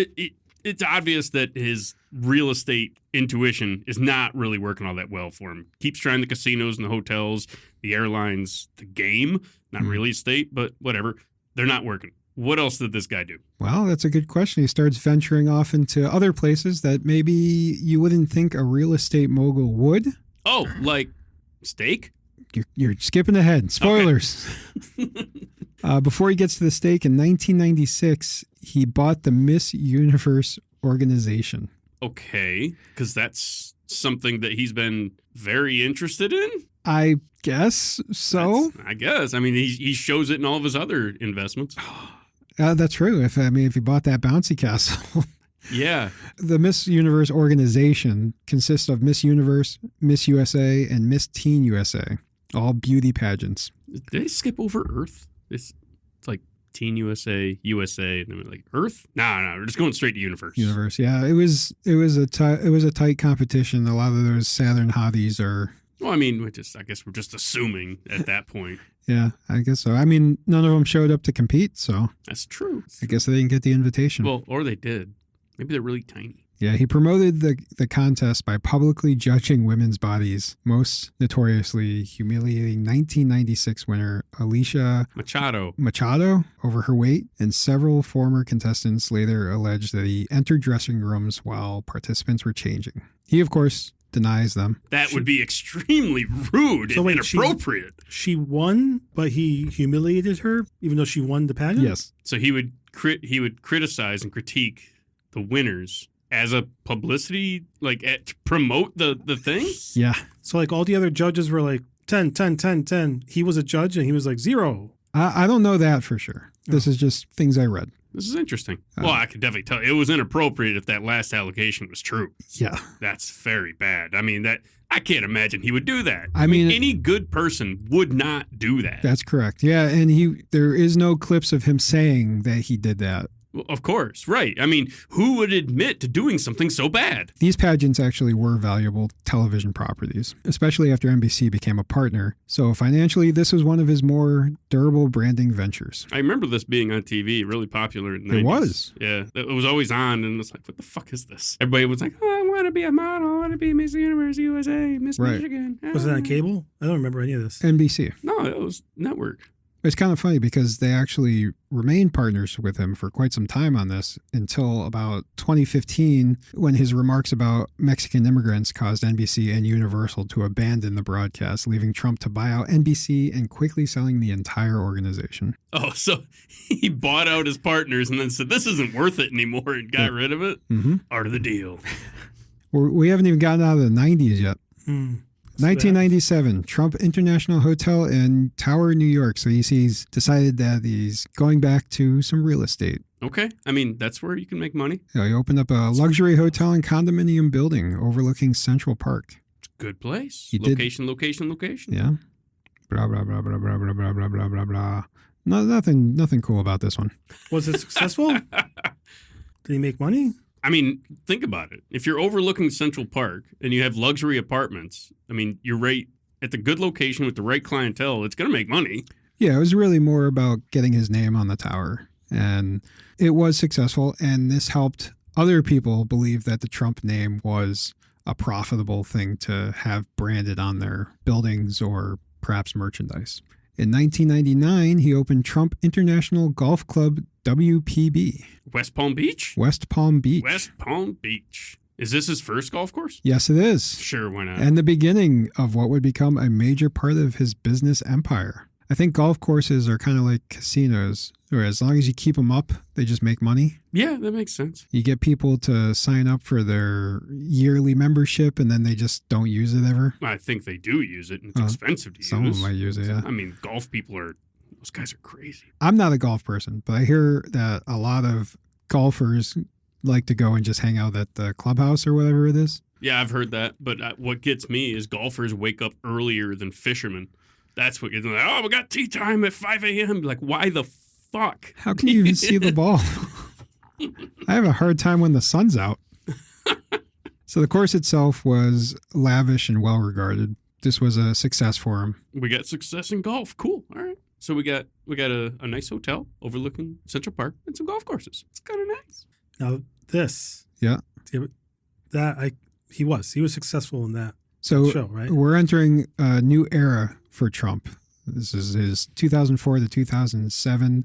S3: It's obvious that his real estate intuition is not really working all that well for him. Keeps trying the casinos and the hotels, the airlines, the game, not real estate, but whatever. They're not working. What else did this guy do?
S1: Well, that's a good question. He starts venturing off into other places that maybe you wouldn't think a real estate mogul would.
S3: Oh, like steak?
S1: You're skipping ahead. Spoilers. Before he gets to the stake, in 1996, he bought the Miss Universe organization.
S3: Okay, because that's something that he's been very interested in?
S1: I guess so.
S3: I guess. I mean, he shows it in all of his other investments.
S1: That's true. If he bought that bouncy castle.
S3: Yeah.
S1: The Miss Universe organization consists of Miss Universe, Miss USA, and Miss Teen USA, all beauty pageants.
S3: Did they skip over Earth? It's like Teen USA, USA, and then we're like Earth? No, we're just going straight to Universe.
S1: Universe, yeah. It was a tight competition. A lot of those Saturn hotties are
S3: Well, I mean, I guess we're just assuming at that point.
S1: Yeah, I guess so. I mean, none of them showed up to compete, so
S3: That's true.
S1: I guess they didn't get the invitation.
S3: Well, or they did. Maybe they're really tiny.
S1: Yeah, he promoted the contest by publicly judging women's bodies, most notoriously humiliating 1996 winner Alicia
S3: Machado.
S1: over her weight, and several former contestants later alleged that he entered dressing rooms while participants were changing. He, of course, denies them.
S3: That would be extremely rude and inappropriate.
S2: She won, but he humiliated her, even though she won the pageant?
S1: Yes.
S3: So he would criticize and critique the winners as a publicity, like to promote the thing?
S1: Yeah.
S2: So like all the other judges were like 10, 10, 10, 10. He was a judge and he was like 0.
S1: I don't know that for sure. This is just things I read.
S3: This is interesting. Well, I could definitely tell it was inappropriate if that last allegation was true.
S1: Yeah.
S3: That's very bad. I mean, I can't imagine he would do that.
S1: I mean,
S3: any good person would not do that.
S1: That's correct. Yeah, and there is no clips of him saying that he did that.
S3: Well, of course, right. I mean, who would admit to doing something so bad?
S1: These pageants actually were valuable television properties, especially after NBC became a partner. So financially, this was one of his more durable branding ventures.
S3: I remember this being on TV, really popular in the 90s.
S1: It was.
S3: Yeah, it was always on, and it's like, what the fuck is this? Everybody was like, oh, I want to be a model. I want to be Miss Universe USA, Miss Michigan.
S2: Was it on cable? I don't remember any of this.
S1: NBC.
S3: No, it was network.
S1: It's kind of funny because they actually remained partners with him for quite some time on this until about 2015, when his remarks about Mexican immigrants caused NBC and Universal to abandon the broadcast, leaving Trump to buy out NBC and quickly selling the entire organization.
S3: Oh, so he bought out his partners and then said, this isn't worth it anymore, and got rid of it?
S1: Mm-hmm.
S3: Art of the deal.
S1: We haven't even gotten out of the 90s yet. 1997,
S2: that?
S1: Trump International Hotel in Tower, New York. So he's decided that he's going back to some real estate.
S3: Okay. I mean, that's where you can make money.
S1: You know, he opened up a luxury hotel and condominium building overlooking Central Park.
S3: It's a good place.
S1: He
S3: location.
S1: Yeah. Blah, blah, blah, blah, blah, blah, blah, blah, blah, blah, blah. No, nothing cool about this one.
S2: Was it successful? Did he make money?
S3: I mean, think about it. If you're overlooking Central Park and you have luxury apartments, I mean, you're right at the good location with the right clientele, it's going to make money.
S1: Yeah, it was really more about getting his name on the tower. And it was successful. And this helped other people believe that the Trump name was a profitable thing to have branded on their buildings or perhaps merchandise. In 1999, he opened Trump International Golf Club, WPB.
S3: West Palm Beach?
S1: West Palm Beach.
S3: West Palm Beach. Is this his first golf course?
S1: Yes, it is.
S3: Sure, why not?
S1: And the beginning of what would become a major part of his business empire. I think golf courses are kind of like casinos, where as long as you keep them up, they just make money.
S3: Yeah, that makes sense.
S1: You get people to sign up for their yearly membership, and then they just don't use it ever.
S3: I think they do use it, and it's expensive to use.
S1: Some of them might use it, yeah.
S3: I mean, golf people those guys are crazy.
S1: I'm not a golf person, but I hear that a lot of golfers like to go and just hang out at the clubhouse or whatever it is.
S3: Yeah, I've heard that. But what gets me is golfers wake up earlier than fishermen. That's what gets me. Like, oh, we got tee time at 5 a.m. Like, why the fuck?
S1: How can you even see the ball? I have a hard time when the sun's out. So the course itself was lavish and well regarded. This was a success for him.
S3: We got success in golf. Cool. All right. So we got a nice hotel overlooking Central Park and some golf courses. It's kind of nice.
S2: Now this,
S1: yeah,
S2: he was successful in that
S1: show,
S2: right?
S1: We're entering a new era for Trump. This is his 2004 to 2007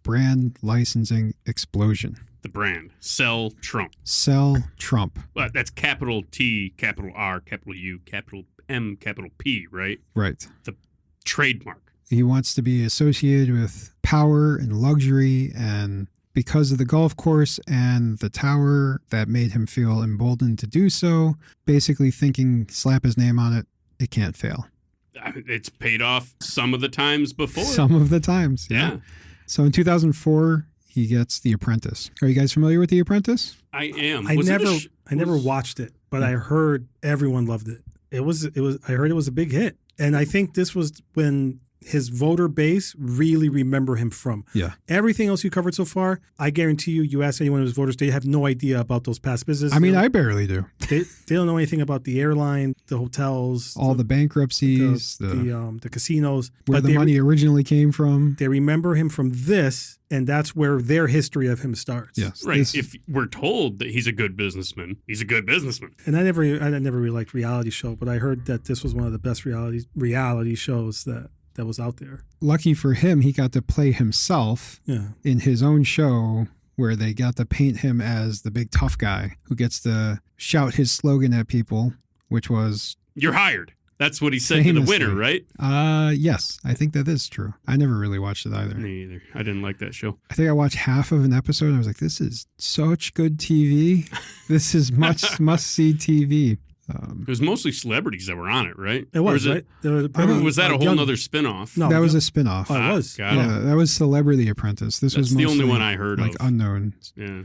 S1: brand licensing explosion.
S3: The brand. Sell Trump.
S1: Sell Trump.
S3: Well, that's capital T, capital R, capital U, capital M, capital P, right?
S1: Right.
S3: The trademark.
S1: He wants to be associated with power and luxury, and because of the golf course and the tower, that made him feel emboldened to do so, basically thinking, slap his name on it, it can't fail.
S3: It's paid off some of the times before.
S1: Some of the times, yeah. So in 2004, he gets The Apprentice. Are you guys familiar with The Apprentice?
S3: I am.
S2: I never watched it, but I heard everyone loved it. I heard it was a big hit. And I think this was when his voter base really remember him from.
S1: Yeah.
S2: Everything else you covered so far, I guarantee you ask anyone who's voters, they have no idea about those past businesses.
S1: I mean, I barely do.
S2: They don't know anything about the airline, the hotels,
S1: All the bankruptcies,
S2: the casinos.
S1: where the money originally came from.
S2: They remember him from this, and that's where their history of him starts.
S1: Yes.
S3: Right. If we're told that he's a good businessman, he's a good businessman.
S2: And I never really liked reality show, but I heard that this was one of the best reality shows that was out there.
S1: Lucky for him, he got to play himself in his own show, where they got to paint him as the big tough guy who gets to shout his slogan at people, which was,
S3: "You're hired." That's what he said to the winner, right?
S1: Yes, I think that is true. I never really watched it either.
S3: Me either. I didn't like that show.
S1: I think I watched half of an episode and I was like, this is such good TV. This is must-see TV.
S3: It was mostly celebrities that were on it, right?
S2: It was, right?
S3: Was that a whole nother spinoff?
S2: No,
S1: that was a spinoff.
S2: Oh, it was.
S1: That was Celebrity Apprentice. That's was
S3: the only one I heard
S1: like
S3: of.
S1: unknown.
S3: Yeah.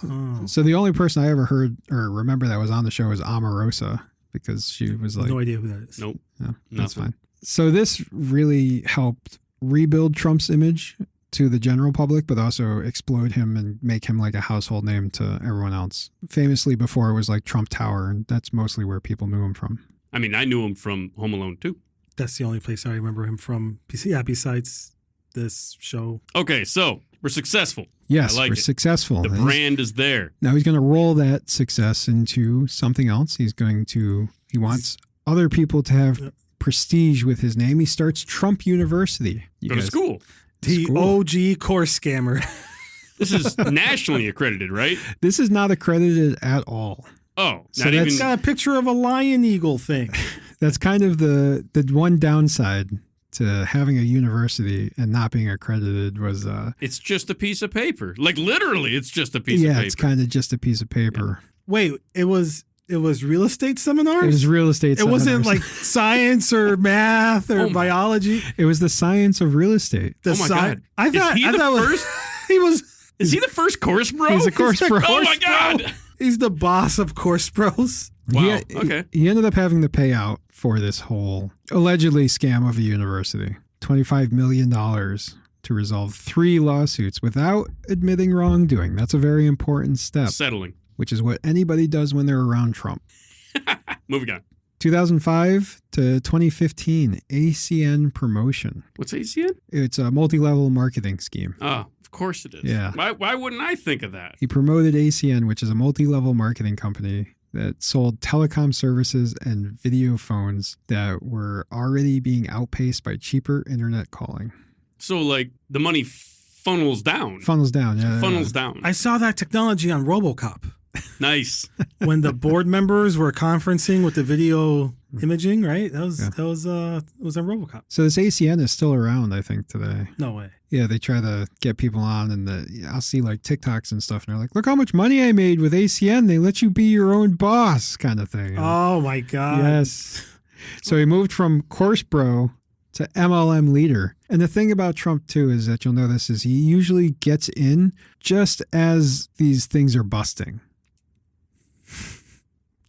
S2: Oh.
S1: So the only person I ever heard or remember that was on the show was Omarosa, because she was like,
S2: no idea who that is.
S3: Nope.
S1: Yeah, that's
S3: Nothing.
S1: fine. So this really helped rebuild Trump's image to the general public, but also explode him and make him like a household name to everyone else. Famously, before it was like Trump Tower, and that's mostly where people knew him from.
S3: I mean, I knew him from Home Alone 2.
S2: That's the only place I remember him from. Yeah, besides this show.
S3: Okay, so we're successful.
S1: Yes,
S3: I like
S1: we're
S3: it.
S1: successful.
S3: The brand is there.
S1: Now he's going to roll that success into something else. He wants other people to have prestige with his name. He starts Trump University.
S3: Go to school.
S2: The OG course scammer.
S3: This is nationally accredited, right?
S1: This is not accredited at all.
S3: Oh,
S1: So
S3: not
S1: that's-
S3: even.
S2: Got a picture of a lion eagle thing.
S1: That's kind of the one downside to having a university and not being accredited was
S3: It's just a piece of paper. Like literally, it's just a piece of paper.
S1: it's kind of just a piece of paper.
S2: Wait, it was real estate seminars?
S1: It was real estate.
S2: It wasn't
S1: seminars.
S2: like science or math or
S3: Oh my-
S2: biology.
S1: It was the science of real estate.
S2: The
S3: Oh my God.
S2: I thought
S3: Is he the first?
S2: he was.
S3: Is he the first course bro?
S1: He's a course bro.
S3: Oh my God.
S2: He's the boss of course bros.
S3: Wow. Okay.
S1: He ended up having to pay out for this whole allegedly scam of a university. $25 million to resolve 3 lawsuits without admitting wrongdoing. That's a very important step,
S3: Settling.
S1: which is what anybody does when they're around Trump.
S3: Moving on.
S1: 2005 to 2015, ACN promotion.
S3: What's ACN?
S1: It's a multi-level marketing scheme.
S3: Oh, of course it is.
S1: Yeah.
S3: Why wouldn't I think of that?
S1: He promoted ACN, which is a multi-level marketing company that sold telecom services and video phones that were already being outpaced by cheaper internet calling.
S3: So like the money funnels down.
S1: Funnels down, yeah.
S3: Funnels down.
S2: I saw that technology on RoboCop
S3: Nice.
S2: when the board members were conferencing with the video imaging. Right? That was on RoboCop.
S1: So this ACN is still around, I think, today.
S2: No way.
S1: Yeah, they try to get people on, and I'll see like TikToks and stuff, and they're like, "Look how much money I made with ACN. They let you be your own boss," kind of thing.
S2: Oh my God.
S1: Yes. So he moved from course bro to MLM leader. And the thing about Trump too is that you'll notice is he usually gets in just as these things are busting.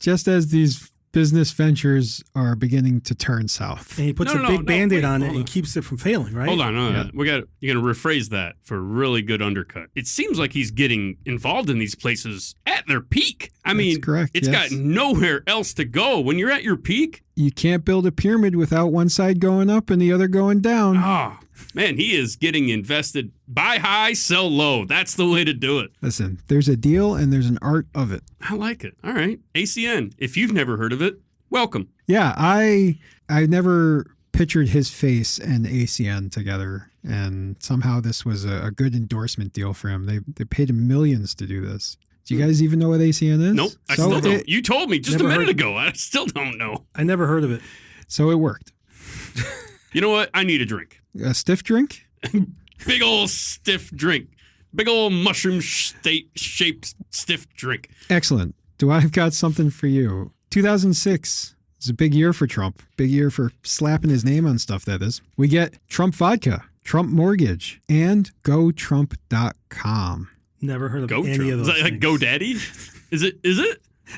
S1: Just as these business ventures are beginning to turn south.
S2: And he puts
S3: No,
S2: a
S3: no,
S2: big
S3: no,
S2: Band-Aid
S3: wait,
S2: on it
S3: hold
S2: and
S3: on.
S2: keeps it from failing, right?
S3: Hold on.
S1: Yeah.
S3: You're gonna rephrase that for a really good undercut. It seems like he's getting involved in these places at their peak. I mean,
S1: correct,
S3: it's
S1: yes.
S3: got nowhere else to go. When you're at your peak,
S1: You can't build a pyramid without one side going up and the other going down.
S3: oh man, he is getting invested. Buy high, sell low. That's the way to do it.
S1: Listen, there's a deal and there's an art of it.
S3: I like it. All right. ACN. If you've never heard of it, welcome.
S1: Yeah, I never pictured his face and ACN together, and somehow this was a good endorsement deal for him. They paid him millions to do this. Do you guys even know what ACN is?
S3: Nope. I
S1: So
S3: still don't.
S1: it-
S3: You told me just a
S2: Never
S3: minute
S2: heard.
S3: ago. I still don't know.
S2: I never heard of it.
S1: So it worked.
S3: You know what? I need a drink.
S1: A stiff drink?
S3: Big old stiff drink. Big old mushroom shaped stiff drink.
S1: Excellent. I've got something for you. 2006 is a big year for Trump. Big year for slapping his name on stuff, that is. We get Trump Vodka, Trump Mortgage, and GoTrump.com.
S2: Never heard of
S3: Go
S2: any
S3: Trump.
S2: of
S3: Is
S2: those
S3: that like
S2: things.
S3: GoDaddy? Is it?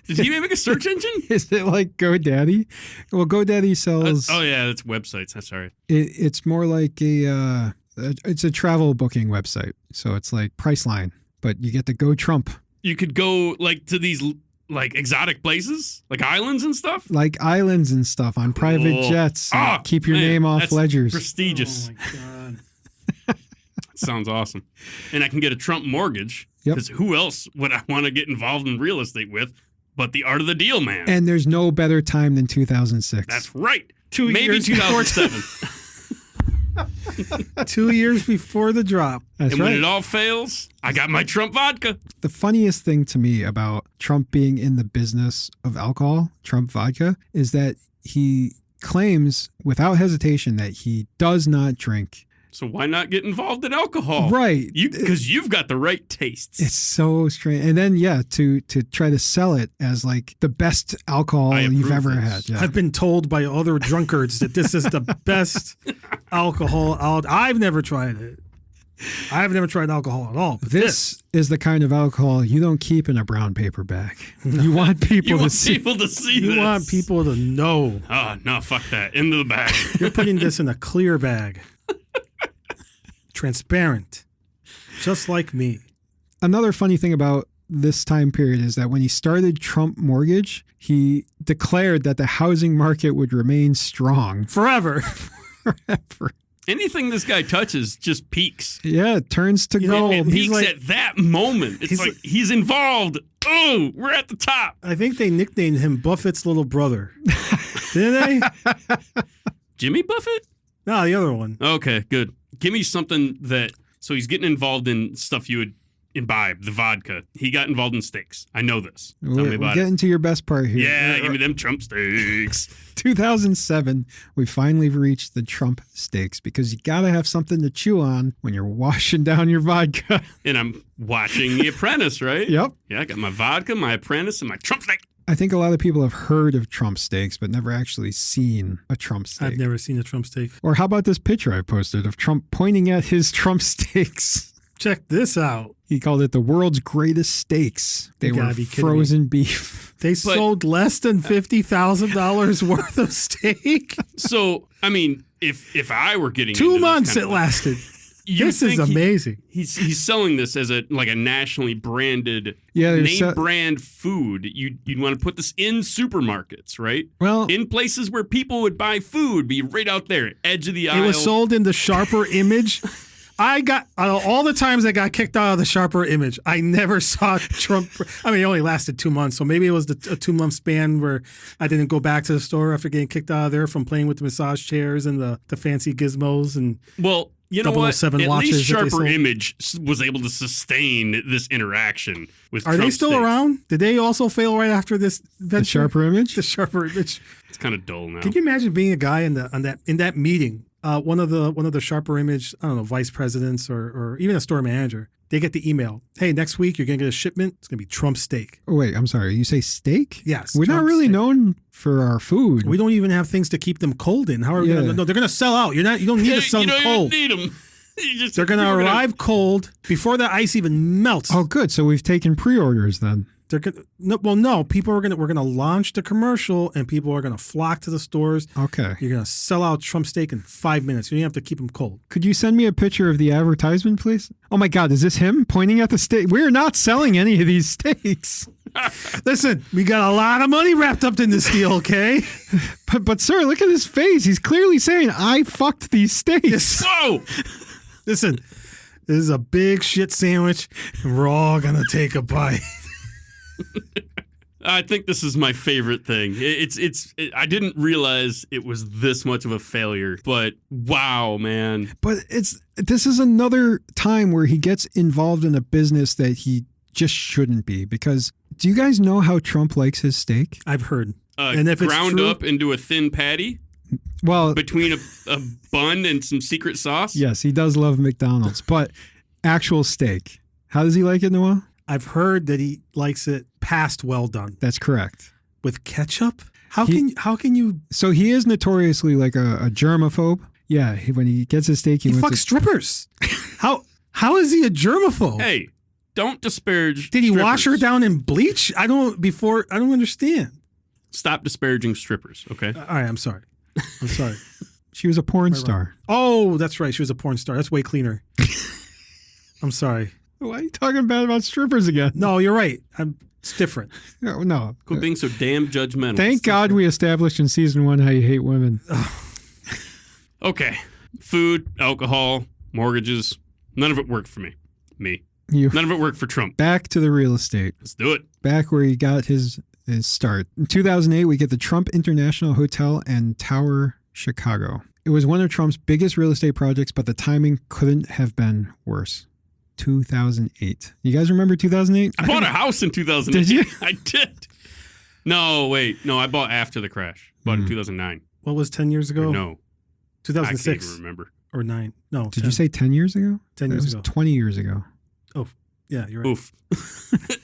S3: Did he make a search engine?
S1: Is it like GoDaddy? Well, GoDaddy sells.
S3: Oh yeah, that's websites. That's sorry.
S1: It's more like it's a travel booking website. So it's like Priceline, but you get to go Trump.
S3: You could go like to these like exotic places, like islands and stuff.
S1: Like islands and stuff on private
S3: Cool.
S1: jets.
S3: Oh,
S1: keep your
S3: man,
S1: name off
S3: that's
S1: ledgers.
S3: Prestigious.
S2: Oh my God.
S3: Sounds awesome. And I can get a Trump mortgage.
S1: Yep.
S3: Because who else would I want to get involved in real estate with but the art of the deal man?
S1: And there's no better time than 2006.
S3: That's right.
S2: 2
S3: Maybe
S2: years before
S3: 2007.
S2: 2 years before the drop.
S1: That's
S3: And
S1: right.
S3: when it all fails, I got my Trump vodka.
S1: The funniest thing to me about Trump being in the business of alcohol, Trump vodka, is that he claims without hesitation that he does not drink.
S3: So why not get involved in alcohol?
S1: Right.
S3: Because you've got the right tastes.
S1: It's so strange. And then, to try to sell it as like the best alcohol
S3: I
S1: you've
S3: approve
S1: ever
S3: this.
S1: had. Yeah.
S2: I've been told by other drunkards that this is the best alcohol. I've never tried it. I've never tried alcohol at all. But
S1: This is the kind of alcohol you don't keep in a brown paper bag. You want people
S3: you
S1: to
S3: want
S1: see.
S3: people to see
S2: you
S3: this.
S2: want people to know.
S3: Oh, no, fuck that. Into the bag.
S2: You're putting this in a clear bag. Transparent. Just like me.
S1: Another funny thing about this time period is that when he started Trump Mortgage, he declared that the housing market would remain strong
S2: Forever.
S1: forever.
S3: Anything this guy touches just peaks.
S1: Yeah, it turns to
S2: You know,
S1: gold.
S3: It
S2: he's
S3: peaks
S2: like-
S3: at that moment. It's
S2: he's
S3: like
S2: like-
S3: he's involved. Oh, we're at the top.
S2: I think they nicknamed him Buffett's little brother. Did they?
S3: Jimmy Buffett?
S2: No, the other one.
S3: Okay, good. Give me something that. So he's getting involved in stuff you would imbibe, the vodka. He got involved in steaks. I know this. Tell me
S1: We're
S3: about it.
S1: getting to your best part here.
S3: Yeah, give me them Trump steaks.
S1: 2007, we finally reached the Trump steaks because you got to have something to chew on when you're washing down your vodka.
S3: And I'm watching The Apprentice, right?
S1: Yep.
S3: Yeah, I got my vodka, my Apprentice, and my Trump steak.
S1: I think a lot of people have heard of Trump steaks, but never actually seen a Trump steak.
S2: I've never seen a Trump steak.
S1: Or how about this picture I posted of Trump pointing at his Trump steaks?
S2: Check this out.
S1: He called it the world's greatest steaks. They
S2: You
S1: were
S2: gotta be kidding
S1: frozen beef.
S2: They sold less than $50,000 worth of steak.
S3: So, I mean, if I were getting
S2: 2
S3: into this
S2: months
S3: kind
S2: it
S3: of-
S2: lasted.
S3: you
S2: This is
S3: think
S2: amazing.
S3: He's selling this as a nationally branded
S1: Yeah, they're
S3: name brand food. You'd want to put this in supermarkets, right?
S1: Well,
S3: In places where people would buy food, be right out there, edge of the
S2: It
S3: aisle.
S2: was sold in the Sharper Image. I got all the times I got kicked out of the Sharper Image. I never saw Trump. I mean, it only lasted 2 months, so maybe it was a 2 month span where I didn't go back to the store after getting kicked out of there from playing with the massage chairs and the fancy gizmos and.
S3: Well, you know what?
S2: 007
S3: At
S2: watches
S3: least
S2: that they
S3: Sharper
S2: sold.
S3: Image was able to sustain this interaction with
S2: Are
S3: Trump
S2: they still
S3: steaks.
S2: around? Did they also fail right after this venture?
S1: the Sharper image?
S2: The Sharper Image.
S3: It's kind of dull now.
S2: Can you imagine being a guy in that meeting? One of the Sharper Image, I don't know, vice presidents or even a store manager. They get the email. Hey, next week you're gonna get a shipment. It's gonna be Trump steak.
S1: Oh, wait, I'm sorry. You say steak?
S2: Yes,
S1: We're not
S2: Trump
S1: really
S2: steak.
S1: known for our food.
S2: We don't even have things to keep them cold in. How are we
S1: Yeah.
S2: gonna? No, they're gonna sell out. You don't need to sell
S3: you
S2: them
S3: don't
S2: cold.
S3: even need them.
S2: They're gonna arrive cold before the ice even melts.
S1: Oh, good. So we've taken pre-orders then.
S2: They're gonna no. We're gonna launch the commercial and people are gonna flock to the stores.
S1: Okay.
S2: You're gonna sell out Trump steak in 5 minutes. You don't have to keep them cold.
S1: Could you send me a picture of the advertisement, please? Oh my God, is this him pointing at the steak? We're not selling any of these steaks.
S2: Listen, we got a lot of money wrapped up in this deal, okay?
S1: But sir, look at his face. He's clearly saying, I fucked these steaks.
S3: Whoa!
S2: Listen, this is a big shit sandwich, and we're all gonna take a bite.
S3: I think this is my favorite thing. I didn't realize it was this much of a failure, but wow, man.
S1: But this is another time where he gets involved in a business that he just shouldn't be. Because do you guys know how Trump likes his steak?
S2: I've heard. And if it's
S3: Ground
S2: true-
S3: up into a thin patty
S1: Well,
S3: between a bun and some secret sauce.
S1: yes, he does love McDonald's, but actual steak. How does he like it, Noel?
S2: I've heard that he likes it past well done
S1: That's correct.
S2: with ketchup. How
S1: He-
S2: can you?
S1: So he is notoriously like a germaphobe. Yeah, when he gets his steak,
S2: He
S1: wants
S2: fucks strippers. How is he a germaphobe?
S3: Hey, Don't disparage.
S2: Did he wash her
S3: strippers.
S2: down in bleach? I don't understand.
S3: Stop disparaging strippers, okay?
S2: All right, I'm sorry.
S1: She was a porn
S2: Right.
S1: star.
S2: Oh, that's right. She was a porn star. That's way cleaner. I'm sorry.
S1: Why are you talking bad about strippers again?
S2: No, you're right. It's different.
S1: No.
S3: Quit being so damn judgmental.
S1: Thank God we established in season 1 how you hate women.
S3: Okay. Food, alcohol, mortgages. None of it worked for me. None of it worked for Trump.
S1: Back to the real estate.
S3: Let's do it.
S1: Back where he got his start. In 2008, we get the Trump International Hotel and Tower, Chicago. It was one of Trump's biggest real estate projects, but the timing couldn't have been worse. 2008. You guys remember 2008?
S3: I bought a house in 2008.
S1: Did you?
S3: I did. No, wait. No, I bought after the crash. Bought in 2009.
S2: What was 10 years ago?
S3: Or no. I can't
S2: 2006
S3: even remember.
S2: or 9. No.
S1: Did you say 10 years ago?
S2: 10
S1: That
S2: years
S1: was
S2: ago.
S1: 20 years ago.
S2: Yeah, you're right.
S3: Oof.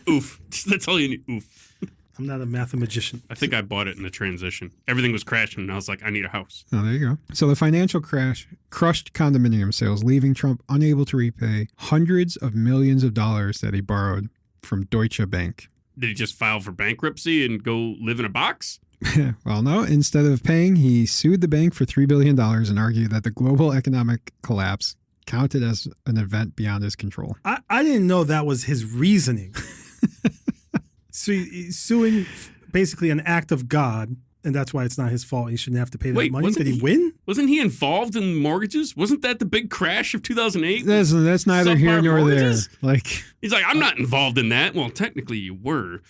S3: Oof. That's all you need. Oof.
S2: I'm not a mathematician.
S3: I think I bought it in the transition. Everything was crashing, and I was like, I need a house.
S1: Oh, there you go. So the financial crash crushed condominium sales, leaving Trump unable to repay hundreds of millions of dollars that he borrowed from Deutsche Bank.
S3: Did he just file for bankruptcy and go live in a box?
S1: Well, no. Instead of paying, he sued the bank for $3 billion and argued that the global economic collapse counted as an event beyond his control.
S2: I didn't know that was his reasoning. So he's suing basically an act of God, and that's why it's not his fault. He shouldn't have to pay that
S3: Wait,
S2: money.
S3: wasn't
S2: Did he
S3: he-
S2: win?
S3: Wasn't he involved in mortgages? Wasn't that the big crash of 2008?
S1: That's neither here
S3: Subprime
S1: nor
S3: mortgages?
S1: there. Like,
S3: He's like, I'm not involved in that. Well, technically you were.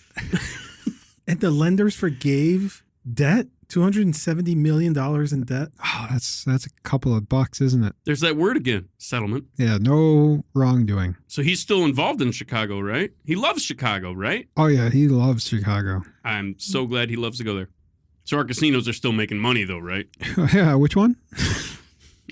S2: And the lenders forgave debt? $270 million in debt?
S1: oh, that's a couple of bucks, isn't it?
S3: There's that word again, settlement.
S1: Yeah, no wrongdoing.
S3: So he's still involved in Chicago, right? He loves Chicago, right?
S1: Oh yeah, he loves Chicago.
S3: I'm so glad he loves to go there. So our casinos are still making money though, right?
S1: Yeah, which one?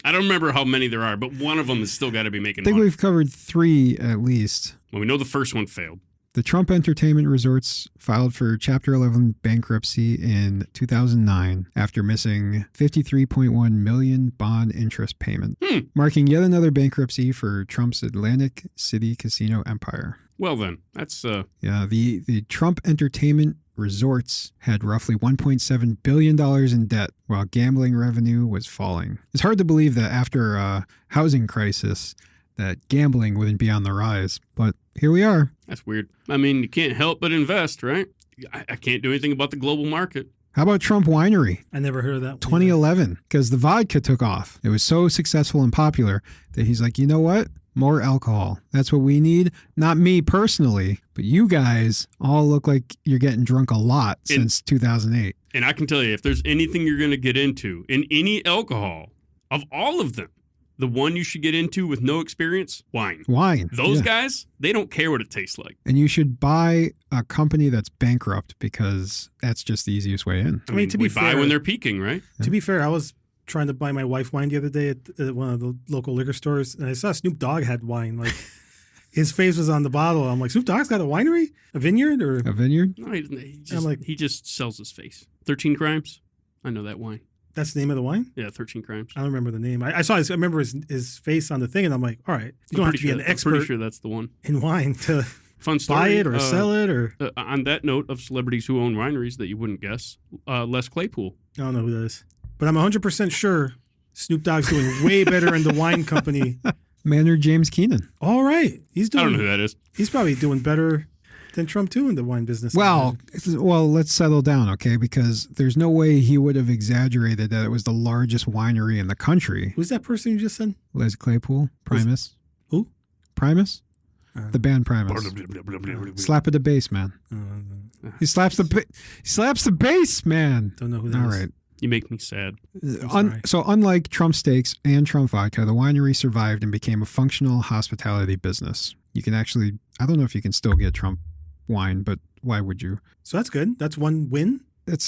S3: I don't remember how many there are, but one of them has still got to be making
S1: I think
S3: money.
S1: we've covered 3 at least.
S3: Well, we know the first one failed.
S1: The Trump Entertainment Resorts filed for Chapter 11 bankruptcy in 2009 after missing $53.1 million bond interest payment, marking yet another bankruptcy for Trump's Atlantic City casino empire.
S3: Well then, that's
S1: Yeah, the Trump Entertainment Resorts had roughly $1.7 billion in debt while gambling revenue was falling. It's hard to believe that after a housing crisis that gambling wouldn't be on the rise, but here we are.
S3: that's weird. I mean, you can't help but invest, right? I can't do anything about the global market.
S1: How about Trump Winery?
S2: I never heard of that one.
S1: 2011, because the vodka took off. It was so successful and popular that he's like, you know what? More alcohol. That's what we need. Not me personally, but you guys all look like you're getting drunk a lot since 2008.
S3: And I can tell you, if there's anything you're going to get into in any alcohol, of all of them, the one you should get into with no experience, wine.
S1: Wine.
S3: Those
S1: yeah.
S3: guys, they don't care what it tastes like.
S1: And you should buy a company that's bankrupt because that's just the easiest way in.
S3: I mean,
S2: to be
S3: we buy
S2: fair-
S3: when they're peaking, right?
S2: To be fair, I was trying to buy my wife wine the other day at one of the local liquor stores, and I saw Snoop Dogg had wine. Like, his face was on the bottle. I'm like, Snoop Dogg's got a winery? A vineyard? Or
S1: A vineyard?
S3: No, he doesn't.
S2: I'm like-
S3: He just sells his face. 13 Crimes. I know that wine.
S2: that's the name of the wine?
S3: Yeah, 13 Crimes.
S2: I don't remember the name. I saw his, I remember his face on the thing, and I'm like, all right, you don't have to be an
S3: I'm
S2: expert
S3: pretty sure that's the one.
S2: in wine to
S3: Fun story.
S2: buy it or sell it, or
S3: On that note of celebrities who own wineries that you wouldn't guess, Les Claypool.
S2: I don't know who that is. But I'm 100% sure Snoop Dogg's doing way better in the wine company.
S1: Maynard James Keenan.
S2: All right, he's
S3: I don't know
S2: doing.
S3: who that is.
S2: He's probably doing better than Trump too in the wine business.
S1: Well, let's settle down, okay? Because there's no way he would have exaggerated that it was the largest winery in the country.
S2: who's that person you just said?
S1: Les Claypool, Primus.
S2: Who?
S1: Primus? The band Primus. Slap at the bass, man. He slaps the bass, man.
S2: Don't know who that
S1: All
S2: is.
S1: right.
S3: You make me sad.
S2: sorry.
S1: So unlike Trump Steaks and Trump Vodka, the winery survived and became a functional hospitality business. You can actually, I don't know if you can still get Trump wine, but why would you?
S2: So that's good. That's one win.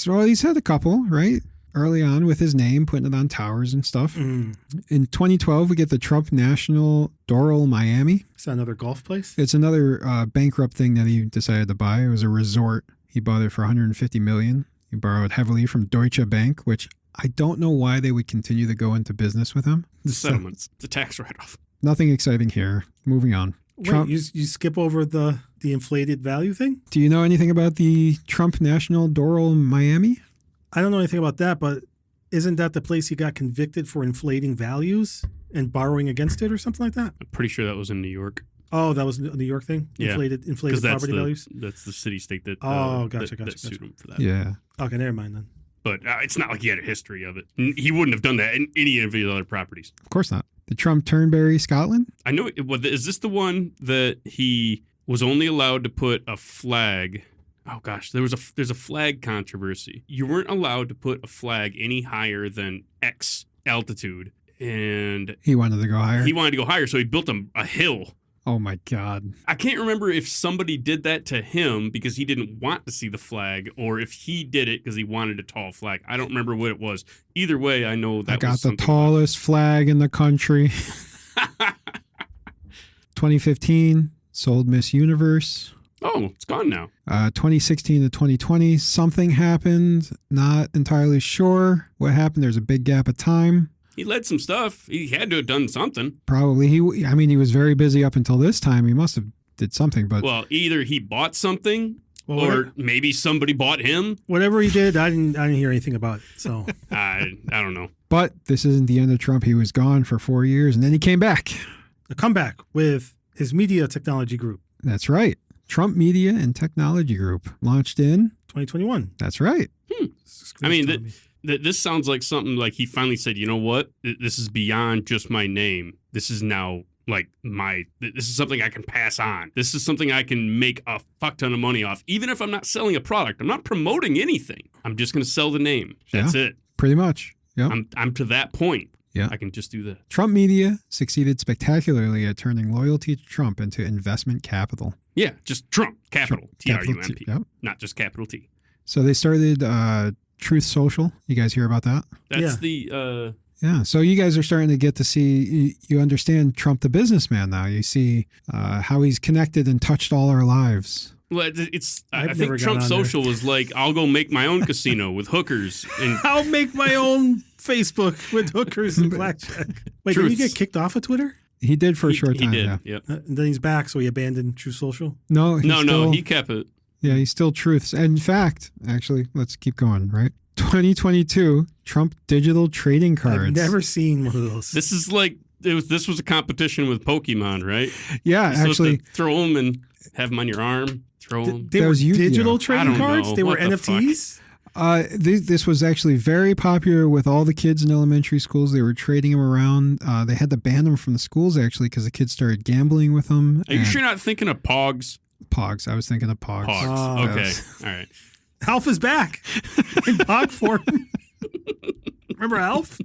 S1: Well, he's had a couple, right? Early on with his name, putting it on towers and stuff.
S2: Mm.
S1: In 2012, we get the Trump National Doral Miami.
S2: Is that another golf place?
S1: It's another bankrupt thing that he decided to buy. It was a resort. He bought it for $150 million. He borrowed heavily from Deutsche Bank, which I don't know why they would continue to go into business with him.
S3: It's a settlement. It's a tax write-off.
S1: Nothing exciting here. Moving on. Trump.
S2: Wait, you skip over the inflated value thing?
S1: Do you know anything about the Trump National Doral in Miami?
S2: I don't know anything about that, but isn't that the place he got convicted for inflating values and borrowing against it or something like that?
S3: I'm pretty sure that was in New York.
S2: Oh, that was a New York thing?
S3: Yeah.
S2: Inflated
S3: Because
S2: property values?
S3: that's the city-state that,
S2: Gotcha.
S3: that sued him for that.
S1: Yeah.
S2: Okay, never mind then.
S3: But it's not like he had a history of it. He wouldn't have done that in any of his other properties.
S1: Of course not. The Trump Turnberry, Scotland?
S3: I know. Is this the one that he was only allowed to put a flag? Oh gosh, there's a flag controversy. You weren't allowed to put a flag any higher than X altitude, and
S1: He wanted to go higher.
S3: he wanted to go higher, so he built a hill.
S1: Oh my God.
S3: I can't remember if somebody did that to him because he didn't want to see the flag, or if he did it because he wanted a tall flag. I don't remember what it was. Either way, I know that
S1: I got
S3: was
S1: the
S3: something
S1: tallest flag in the country. 2015, sold Miss Universe.
S3: Oh, it's gone now.
S1: 2016 to 2020, something happened. Not entirely sure what happened. There's a big gap of time.
S3: He led some stuff. He had to have done something.
S1: Probably he was very busy up until this time. He must have did something, but
S3: Well, either he bought something,
S2: Well,
S3: or maybe somebody bought him.
S2: whatever he did, I didn't hear anything about it. So
S3: I don't know.
S1: but this isn't the end of Trump. He was gone for 4 years and then he came back.
S2: a comeback with his media technology group,
S1: That's right. Trump Media and Technology Group launched in.
S2: 2021.
S1: That's right.
S3: I mean, this sounds like something like he finally said, you know what? This is beyond just my name. This is now like this is something I can pass on. This is something I can make a fuck ton of money off. Even if I'm not selling a product, I'm not promoting anything. I'm just going to sell the name. That's it.
S1: Pretty much. Yep.
S3: I'm to that point.
S1: Yeah.
S3: I can just do that.
S1: Trump Media succeeded spectacularly at turning loyalty to Trump into investment capital.
S3: Yeah, just Trump, capital,
S1: Capital
S3: Trump,
S1: Yep.
S3: not just capital T.
S1: So they started Truth Social. You guys hear about that?
S3: That's
S2: Yeah.
S1: Yeah. So you guys are starting to get to see, you understand Trump the businessman now. You see how he's connected and touched all our lives.
S3: Well, it's. I
S2: I've
S3: think
S2: never
S3: Trump
S2: gone on there.
S3: Social was like, I'll go make my own casino with hookers and
S2: I'll make my own Facebook with hookers and blackjack. Wait, did he
S3: Truths.
S2: get kicked off of Twitter?
S1: He did for a short time.
S3: He did.
S1: Yeah.
S3: Yep.
S2: And then he's back, so he abandoned True Social.
S1: No,
S3: He kept it.
S1: Yeah, he's still truths. And in fact, actually, let's keep going, right? 2022, Trump digital trading cards.
S2: I've never seen one of those.
S3: This is like this was a competition with Pokemon, right?
S1: Yeah,
S3: You're supposed
S1: actually,
S3: to throw them and have them on your arm. Throw them.
S2: They
S1: That
S2: were
S1: was Yu-Gi-Oh.
S2: digital
S3: I
S2: trading
S3: don't
S2: cards?
S3: know.
S2: They were
S3: What the
S2: NFTs?
S1: this was actually very popular with all the kids in elementary schools. They were trading them around. They had to ban them from the schools, actually, because the kids started gambling with them.
S3: Are you
S1: and
S3: sure you're not thinking of Pogs?
S1: Pogs. I was thinking of Pogs.
S3: Pogs.
S2: Oh.
S3: Okay.
S1: Yes.
S3: All right.
S2: Alf is back in Pog form. Remember Alf?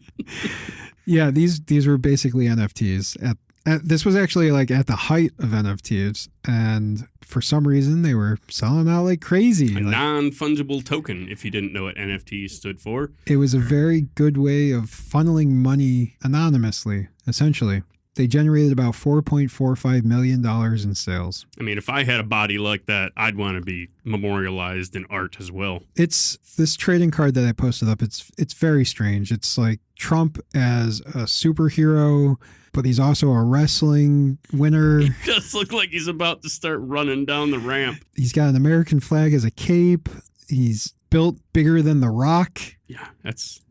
S1: Yeah, these were basically NFTs. This was actually like at the height of NFTs, and for some reason they were selling out like crazy.
S3: A
S1: Like,
S3: non-fungible token, if you didn't know what NFT stood for.
S1: it was a very good way of funneling money anonymously, essentially. They generated about $4.45 million in sales.
S3: I mean, if I had a body like that, I'd want to be memorialized in art as well.
S1: It's this trading card that I posted up. It's very strange. It's like Trump as a superhero, but he's also a wrestling winner.
S3: He does look like he's about to start running down the ramp.
S1: He's got an American flag as a cape. He's built bigger than The Rock.
S3: Yeah, that's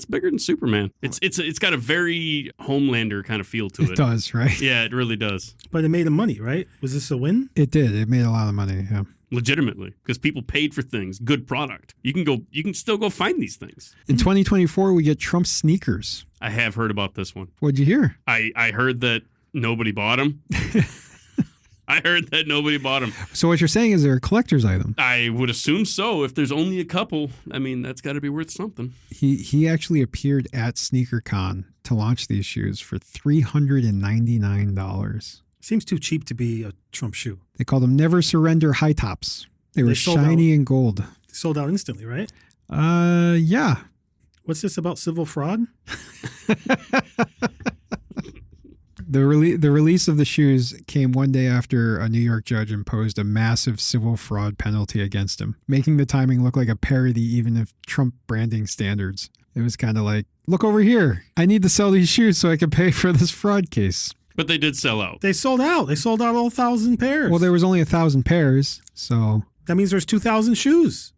S3: bigger than Superman. It's got a very Homelander kind of feel to it.
S1: It does, right?
S3: Yeah, it really does.
S2: But it made him money, right? Was this a win?
S1: It did. It made a lot of money. Yeah.
S3: Legitimately, because people paid for things, good product. You can still go find these things.
S1: In 2024, we get Trump sneakers.
S3: I have heard about this one.
S1: What'd you hear?
S3: I heard that nobody bought them. I heard that nobody bought them.
S1: So what you're saying is they're a collector's item.
S3: I would assume so. If there's only a couple, I mean, that's got to be worth something.
S1: He actually appeared at SneakerCon to launch these shoes for $399.
S2: Seems too cheap to be a Trump shoe.
S1: They called them Never Surrender high tops. They were
S2: sold
S1: shiny and gold.
S2: Sold out instantly, right?
S1: Yeah.
S2: What's this about civil fraud?
S1: The release of the shoes came one day after a New York judge imposed a massive civil fraud penalty against him, making the timing look like a parody even of Trump branding standards. It was kind of like, look over here. I need to sell these shoes so I can pay for this fraud case.
S3: But they did sell out.
S2: They sold out. They sold out all 1,000 pairs.
S1: Well, there was only 1,000 pairs, so
S2: that means there's 2,000 shoes.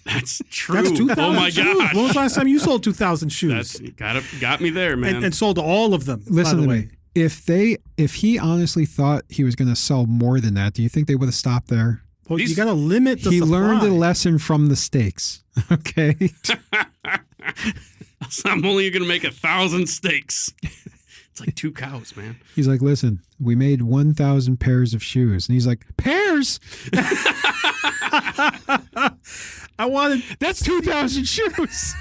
S3: That's true.
S2: That's 2,000
S3: Oh my
S2: shoes.
S3: gosh.
S2: When was the last time you sold 2,000 shoes?
S3: That's got me there, man.
S2: And sold all of them.
S1: listen
S2: by
S1: to
S2: the way.
S1: me. If he honestly thought he was going to sell more than that, do you think they would have stopped there?
S2: Well, you got to limit the
S1: He
S2: supply.
S1: learned a lesson from the steaks. Okay.
S3: So I'm only going to make 1,000 steaks. It's like 2 cows, man.
S1: He's like, listen, we made 1,000 pairs of shoes. And he's like, pairs?
S2: I wanted.
S1: That's 2,000 shoes.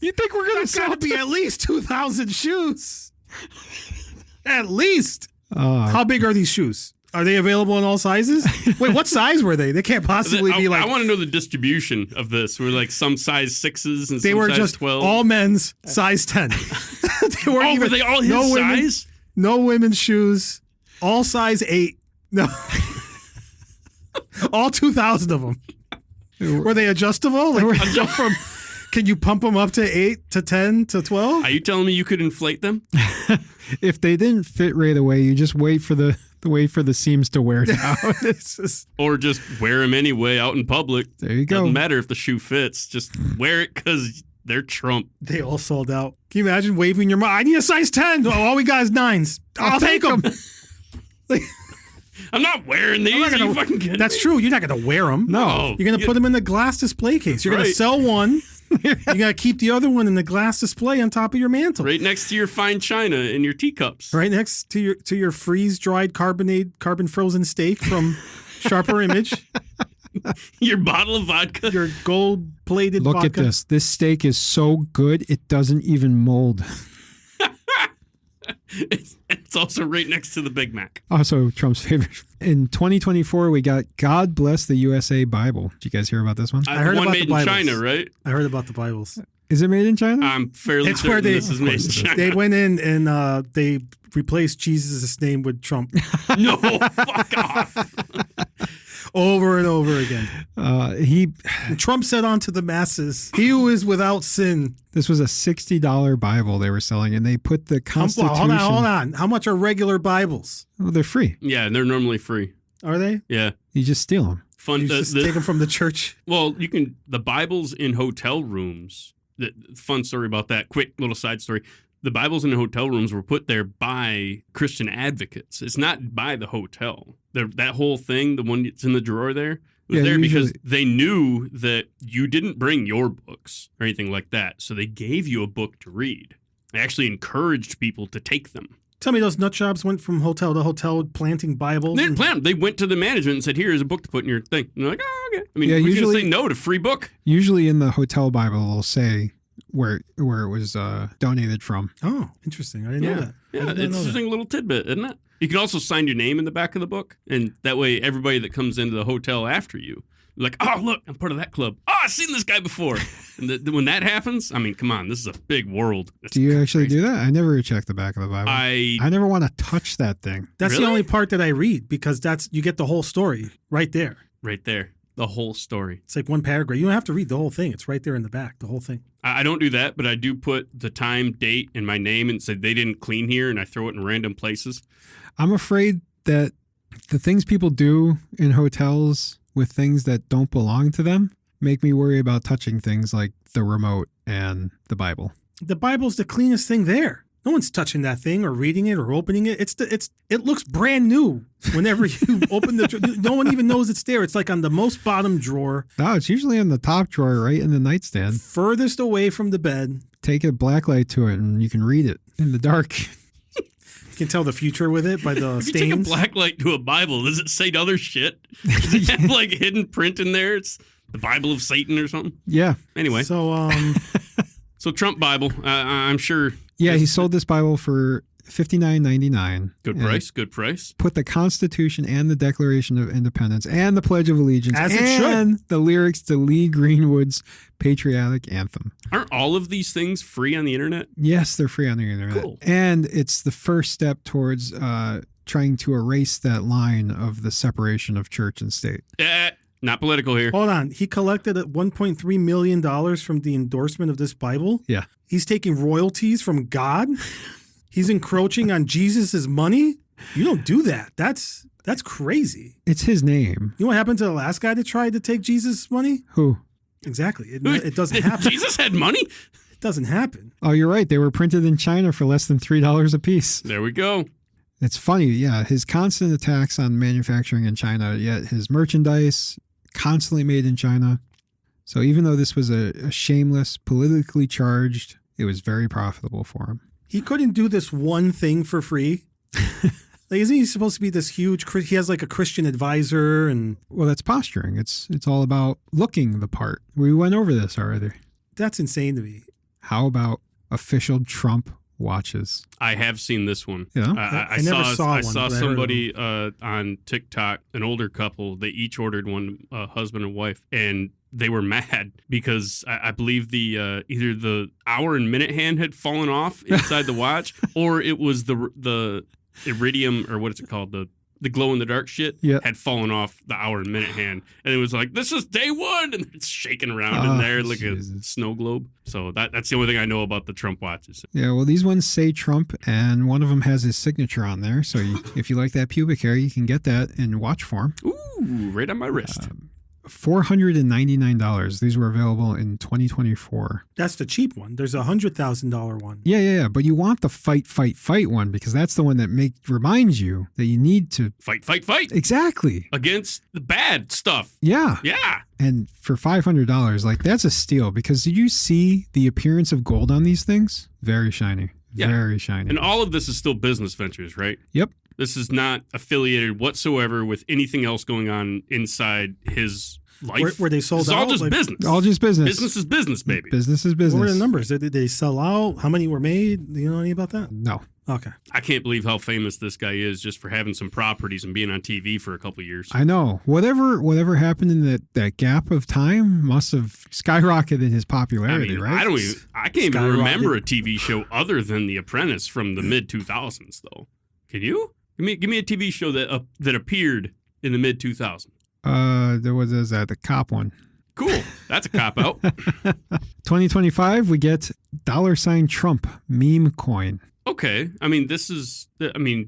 S1: You think we're going to
S2: There's got
S1: sell
S2: to be at least 2,000 shoes. At least. How big are these shoes? Are they available in all sizes? Wait, what size were they? They can't possibly be like.
S3: I want to know the distribution of this. We're like some size 6s and
S2: They
S3: some
S2: were
S3: size
S2: just
S3: 12.
S2: all men's size 10. They weren't
S3: were they all his size?
S2: No women's shoes. All size 8. No. All 2,000 of them. Were they adjustable? Like, can you pump them up to 8 to 10 to 12?
S3: Are you telling me you could inflate them?
S1: If they didn't fit right away, you just wait for the seams to wear down.
S3: Or just wear them anyway out in public.
S1: There you go.
S3: Doesn't matter if the shoe fits. Just wear it because they're Trump.
S2: They all sold out. Can you imagine waving your mom? I need a size 10. Oh, all we got is 9s. I'll take them.
S3: I'm not wearing these. Are you fucking kidding
S2: That's
S3: me?
S2: true. You're not going to wear them.
S3: No.
S2: You're going to put them in the glass display case. You're going to
S3: Right.
S2: sell one. You got to keep the other one in the glass display on top of your mantle.
S3: Right next to your fine china and your teacups.
S2: Right next to your freeze-dried carbon frozen steak from Sharper Image.
S3: Your bottle of vodka.
S2: Your gold-plated
S1: Look
S2: vodka.
S1: at this. This steak is so good, it doesn't even mold.
S3: It's also right next to the Big Mac.
S1: Also, Trump's favorite. In 2024, we got God Bless the USA Bible. Did you guys hear about this one?
S2: I heard
S3: one
S2: about
S3: made
S2: the
S3: in
S2: Bibles.
S3: China, right?
S2: I heard about the Bibles.
S1: Is it made in China?
S3: I'm fairly
S2: It's
S3: certain
S2: where they
S3: this is made in China.
S2: they went in and they replaced Jesus' name with Trump
S3: No, fuck off.
S2: over and over again.
S1: He.
S2: And Trump said unto the masses, "He who is without sin."
S1: This was a $60 Bible they were selling, and they put the Constitution.
S2: Hold on. How much are regular Bibles?
S1: Oh, they're free.
S3: Yeah, they're normally free.
S2: Are they?
S3: Yeah.
S1: You just steal them.
S3: Fun.
S2: You just take them from the church.
S3: Well, you can. The Bibles in hotel rooms. The fun story about that. Quick little side story. The Bibles in the hotel rooms were put there by Christian advocates. It's not by the hotel. That whole thing, the one that's in the drawer there, was there because they knew that you didn't bring your books or anything like that. So they gave you a book to read. They actually encouraged people to take them.
S2: Tell me those nutjobs went from hotel to hotel planting Bibles.
S3: They didn't plan them. They went to the management and said, "Here's a book to put in your thing." And they're like, "Oh, okay." I mean,
S1: Yeah,
S3: who's going to
S1: usually-
S3: say no to free book?
S1: Usually in the hotel Bible, it'll say where it was donated from.
S2: Oh, interesting. I didn't know that.
S3: Yeah,
S2: I did not
S3: it's
S2: know
S3: an
S2: that.
S3: interesting little tidbit, isn't it? You can also sign your name in the back of the book, and that way everybody that comes into the hotel after you, like, "Oh, look, I'm part of that club. Oh, I've seen this guy before." And when that happens, I mean, come on, this is a big world. It's
S1: Do you actually
S3: crazy.
S1: do that? I never checked the back of the Bible.
S3: I
S1: never want to touch that thing.
S2: That's
S3: Really?
S2: the only part that I read because you get the whole story right there.
S3: right there, the whole story.
S2: It's like one paragraph. You don't have to read the whole thing. It's right there in the back, the whole thing.
S3: I don't do that, but I do put the time, date, and my name, and say they didn't clean here, and I throw it in random places.
S1: I'm afraid that the things people do in hotels with things that don't belong to them make me worry about touching things like the remote and the Bible.
S2: The Bible's the cleanest thing there. No one's touching that thing or reading it or opening it. It looks brand new whenever you open the. No one even knows it's there. It's like on the most bottom drawer,
S1: No, it's usually in the top drawer, right in the nightstand.
S2: furthest away from the bed.
S1: Take a black light to it and you can read it in the dark.
S2: You can tell the future with it by the
S3: If you take a
S2: stains.
S3: black light to a Bible, does it say other shit? Does it have like hidden print in there? It's the Bible of Satan or something.
S1: Yeah.
S3: Anyway,
S2: So,
S3: so Trump Bible, I'm sure.
S1: Yeah, he sold this Bible for $59.99.
S3: Good
S1: And
S3: price, good price.
S1: Put the Constitution and the Declaration of Independence and the Pledge of Allegiance
S2: As it should.
S1: and the lyrics to Lee Greenwood's patriotic anthem.
S3: Aren't all of these things free on the internet?
S1: Yes, they're free on the internet.
S3: Cool.
S1: And it's the first step towards trying to erase that line of the separation of church and state.
S3: Not political here.
S2: hold on. He collected $1.3 million from the endorsement of this Bible.
S1: Yeah.
S2: He's taking royalties from God. He's encroaching on Jesus' money? You don't do that. That's crazy.
S1: It's his name.
S2: You know what happened to the last guy that tried to take Jesus' money?
S1: Who?
S2: Exactly. It doesn't happen.
S3: Jesus had money?
S2: It doesn't happen.
S1: Oh, you're right. They were printed in China for less than $3 a piece.
S3: There we go.
S1: It's funny. Yeah. His constant attacks on manufacturing in China, yet his merchandise constantly made in China. So even though this was a shameless, politically charged, it was very profitable for him.
S2: He couldn't do this one thing for free. Like, isn't he supposed to be this huge? He has like a Christian advisor, and
S1: Well, that's posturing. It's all about looking the part. We went over this already.
S2: that's insane to me.
S1: How about official Trump watches?
S3: I have seen this one.
S1: Yeah.
S2: I never saw
S3: I
S2: one,
S3: saw
S2: but I heard
S3: somebody on TikTok, an older couple. They each ordered one, husband and wife, and they were mad because I believe the either the hour and minute hand had fallen off inside the watch, or it was the iridium, or what is it called, the glow in the dark shit had fallen off the hour and minute hand, and it was like, this is day one, and it's shaking around in there like a snow globe. So that's the only thing I know about the Trump watches.
S1: Yeah, well, these ones say Trump, and one of them has his signature on there. So if you like that pubic hair, you can get that in watch form.
S3: Ooh, right on my wrist.
S1: $499. These were available in 2024.
S2: That's the cheap one. There's $100,000 one.
S1: Yeah. But you want the fight one because that's the one that reminds you that you need to
S3: Fight
S1: exactly
S3: against the bad stuff.
S1: Yeah.
S3: Yeah.
S1: And for $500, like that's a steal because did you see the appearance of gold on these things? Very shiny.
S3: Yeah.
S1: Very shiny.
S3: And all of this is still business ventures, right?
S1: Yep.
S3: This is not affiliated whatsoever with anything else going on inside his life.
S2: Where they sold
S3: It's
S2: out?
S3: all just
S2: like,
S3: business.
S1: All just business.
S3: Business is business, baby.
S1: Business is business.
S2: What were the numbers? Did they sell out? How many were made? Do you know anything about that?
S1: No.
S2: Okay.
S3: I can't believe how famous this guy is just for having some properties and being on TV for a couple of years.
S1: I know. Whatever happened in that gap of time must have skyrocketed his popularity, right?
S3: I can't even remember a TV show other than The Apprentice from the mid 2000s, though. Can you? Give me a TV show that appeared in the mid 2000s.
S1: There was the cop one.
S3: Cool. That's a cop out.
S1: 2025, we get $ Trump meme coin.
S3: Okay. I mean,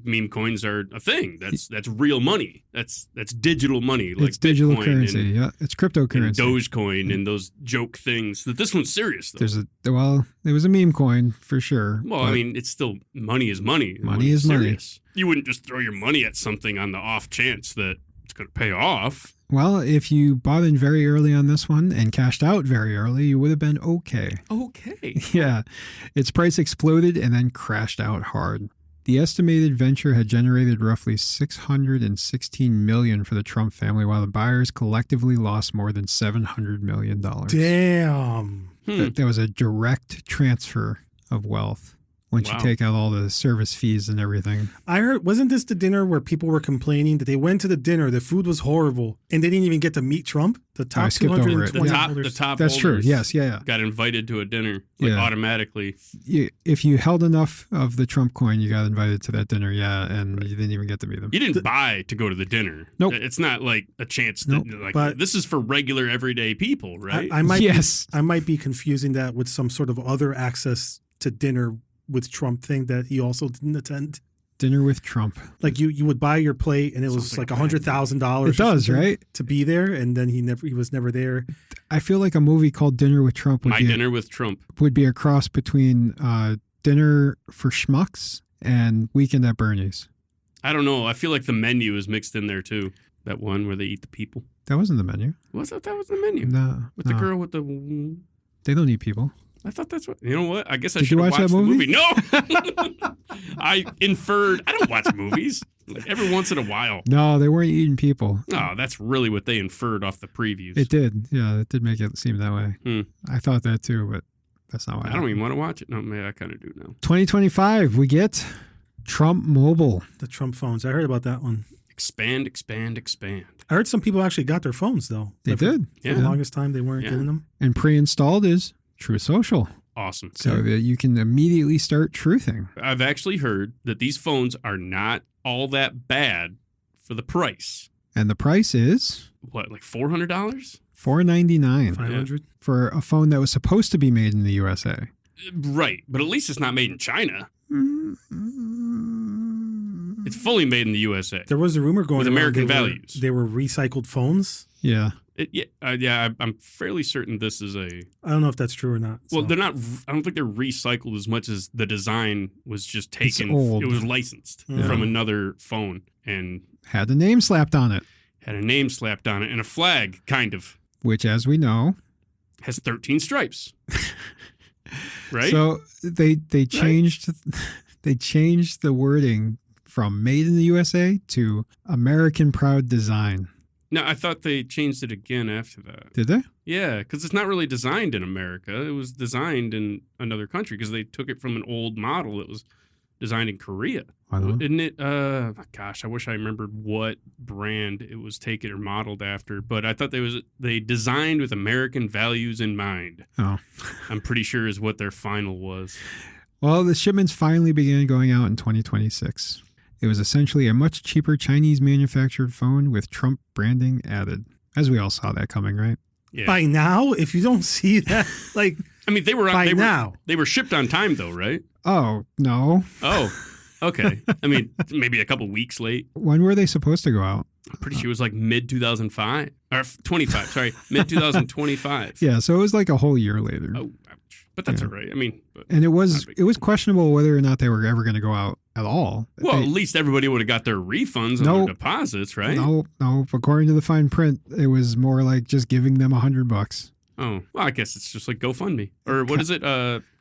S3: meme coins are a thing. That's real money. That's digital money. Like
S1: it's digital
S3: Bitcoin
S1: currency.
S3: and,
S1: Yeah, it's cryptocurrency.
S3: and Dogecoin and those joke things. That this one's serious though.
S1: There was a meme coin for sure.
S3: Well, I mean, it's still money is money.
S1: Money is
S3: serious. You wouldn't just throw your money at something on the off chance that it's going to pay off.
S1: Well, if you bought in very early on this one and cashed out very early, you would have been okay.
S3: Okay.
S1: Yeah. Its price exploded and then crashed out hard. The estimated venture had generated roughly $616 million for the Trump family, while the buyers collectively lost more than $700 million.
S2: Damn.
S1: That was a direct transfer of wealth. Once you take out all the service fees and everything.
S2: I heard, wasn't this the dinner where people were complaining that they went to the dinner, the food was horrible, and they didn't even get to meet Trump? The top 220 holders.
S3: The top
S1: That's
S3: holders
S1: true. Yes. Yeah.
S3: got invited to a dinner automatically.
S1: If you held enough of the Trump coin, you got invited to that dinner. Yeah. And you didn't even get to meet them.
S3: You didn't buy to go to the dinner.
S1: Nope.
S3: It's not like a chance to,
S2: But
S3: this is for regular everyday people, right?
S2: I might be confusing that with some sort of other access to dinner with Trump thing that he also didn't attend.
S1: Dinner with Trump.
S2: Like you would buy your plate and it was like $100,000.
S1: It does, right?
S2: To be there, and then he was never there.
S1: I feel like a movie called Dinner with Trump would be a cross between Dinner for Schmucks and Weekend at Bernie's.
S3: I don't know. I feel like the menu is mixed in there too. That one where they eat the people.
S1: That wasn't the menu.
S3: That was the menu.
S1: No.
S3: The girl with the.
S1: They don't eat people.
S3: I thought that's what. You know what? I guess I
S1: Did
S3: should
S1: you
S3: have
S1: watch
S3: watched
S1: that
S3: the
S1: movie?
S3: No. I inferred. I don't watch movies. Like every once in a while.
S1: No, they weren't eating people.
S3: Oh, that's really what they inferred off the previews.
S1: It did. Yeah, it did make it seem that way. I thought that too, but that's not why.
S3: I don't even want to watch it. No, maybe I kind of do now.
S1: 2025, we get Trump Mobile.
S2: The Trump phones. I heard about that one.
S3: Expand.
S2: I heard some people actually got their phones though.
S1: They did.
S2: For the longest time, they weren't getting them.
S1: And pre-installed is True Social.
S3: Awesome.
S1: So that you can immediately start truthing.
S3: I've actually heard that these phones are not all that bad for the price.
S1: And the price is
S3: what, like $400?
S1: $499.
S2: $500
S1: for a phone that was supposed to be made in the USA.
S3: Right, but at least it's not made in China. It's fully made in the USA.
S2: There was a rumor going
S3: With
S2: around
S3: American values.
S2: They were recycled phones.
S1: Yeah.
S3: I'm fairly certain this is a.
S2: I don't know if that's true or not.
S3: Well,
S2: so.
S3: they're not. I don't think they're recycled as much as the design was just taken.
S1: old.
S3: It was licensed
S2: Yeah.
S3: from another phone and
S1: Had the name slapped on it,
S3: had a name slapped on it and a flag, kind of.
S1: which, as we know,
S3: Has 13 stripes. Right?
S1: So they changed they changed the wording from "Made in the USA" to "American Proud Design."
S3: No, I thought they changed it again after that.
S1: Did they?
S3: Yeah, because it's not really designed in America. It was designed in another country because they took it from an old model that was designed in Korea.
S1: I don't know.
S3: Isn't it? Gosh, I wish I remembered what brand it was taken or modeled after. But I thought they designed with American values in mind.
S1: Oh.
S3: I'm pretty sure is what their final was.
S1: Well, the shipments finally began going out in 2026. It was essentially a much cheaper Chinese manufactured phone with Trump branding added. As we all saw that coming, right?
S3: Yeah.
S2: By now, if you don't see that, like
S3: I mean, they were
S2: by now.
S3: They were shipped on time though, right?
S1: Oh, no.
S3: Oh, okay. I mean, maybe a couple weeks late.
S1: When were they supposed to go out?
S3: I'm pretty sure it was like mid 2005 or 25. Sorry, mid 2025.
S1: Yeah, so it was like a whole year later.
S3: Oh, ouch. But that's
S1: Yeah.
S3: all right. I mean,
S1: And it was
S3: not a big deal.
S1: questionable whether or not they were ever going to go out at all.
S3: Well,
S1: They-
S3: at least everybody would have got their refunds
S1: No.
S3: on their deposits, right?
S1: No. According to the fine print, it was more like just giving them $100.
S3: Oh, well, I guess it's just like GoFundMe or what is it?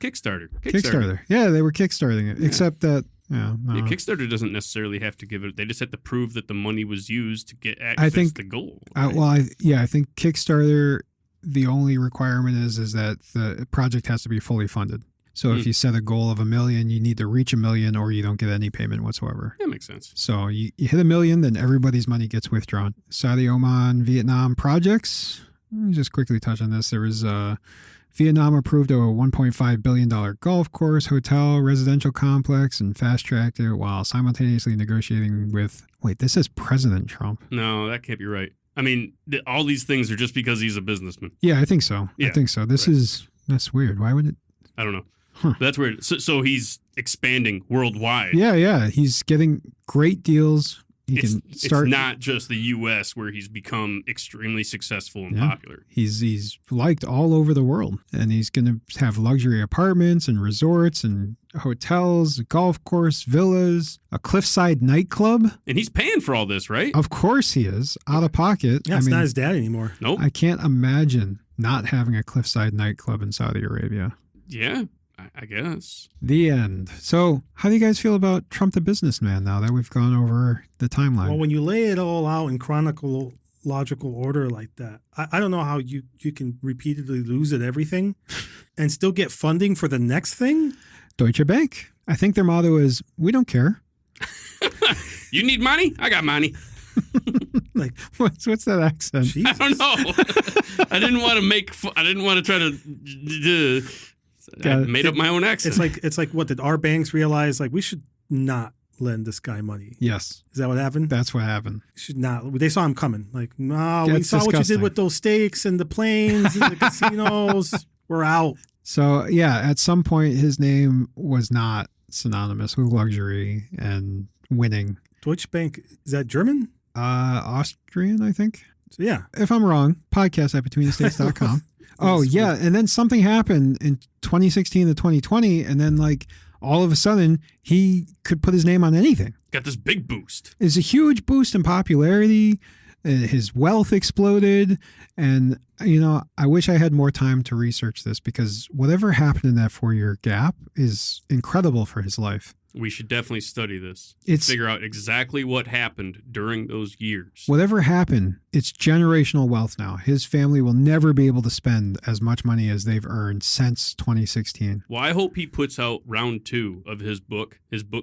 S3: Kickstarter.
S1: Kickstarter. Yeah, they were kickstarting it.
S3: Yeah.
S1: Except that, no.
S3: Yeah, Kickstarter doesn't necessarily have to give it. They just have to prove that the money was used to get access
S1: think-
S3: to the goal. Right?
S1: I think Kickstarter, the only requirement is that the project has to be fully funded. So if you set a goal of $1 million, you need to reach $1 million or you don't get any payment whatsoever.
S3: That makes sense.
S1: So you hit $1 million, then everybody's money gets withdrawn. Saudi, Oman, Vietnam projects. Let me just quickly touch on this. There was Vietnam approved a $1.5 billion golf course, hotel, residential complex, and fast-tracked it while simultaneously negotiating with, wait, this is President Trump.
S3: No, that can't be right. I mean, all these things are just because he's a businessman.
S1: Yeah, I think so.
S3: Yeah,
S1: I think so.
S3: right.
S1: That's weird. Why would it?
S3: I don't know.
S1: Huh.
S3: That's weird. So he's expanding worldwide.
S1: Yeah. He's getting great deals. He
S3: It's,
S1: can start.
S3: it's not just the U.S. where he's become extremely successful and
S1: Yeah.
S3: popular.
S1: He's liked all over the world, and he's going to have luxury apartments and resorts and hotels, a golf course, villas, a cliffside nightclub.
S3: And he's paying for all this, right?
S1: Of course he is, out of pocket.
S2: Yeah, it's not his dad anymore.
S3: Nope.
S1: I can't imagine not having a cliffside nightclub in Saudi Arabia.
S3: Yeah, I guess.
S1: The end. So, how do you guys feel about Trump the businessman now that we've gone over the timeline?
S2: Well, when you lay it all out in chronological order like that, I don't know how you can repeatedly lose at everything and still get funding for the next thing.
S1: Deutsche Bank. I think their motto is, we don't care.
S3: You need money? I got money.
S2: Like,
S1: What's that accent?
S3: I
S2: Jesus.
S3: don't know. I didn't want to I didn't want to try to. I made up my own accent.
S2: It's like what did our banks realize? Like we should not lend this guy money.
S1: Yes,
S2: Is that what happened?
S1: that's what happened.
S2: Should not. They saw him coming. Like, no, we
S1: That's
S2: saw what you
S1: disgusting.
S2: did with those steaks and the planes and the casinos. We're out.
S1: So, yeah, at some point, his name was not synonymous with luxury and winning.
S2: Deutsche Bank, is that German?
S1: Austrian, I think.
S2: So yeah.
S1: If I'm wrong, podcast at betweenthestates.com. Oh,
S2: Yes,
S1: yeah. And then something happened in 2016 to 2020. And then, like, all of a sudden, he could put his name on anything.
S3: Got this big boost.
S1: It's a huge boost in popularity. His wealth exploded. And, you know, I wish I had more time to research this because whatever happened in that 4-year gap is incredible for his life.
S3: We should definitely study this.
S1: It's
S3: Figure out exactly what happened during those years.
S1: whatever happened, it's generational wealth now. His family will never be able to spend as much money as they've earned since 2016.
S3: Well, I hope he puts out round 2 of his book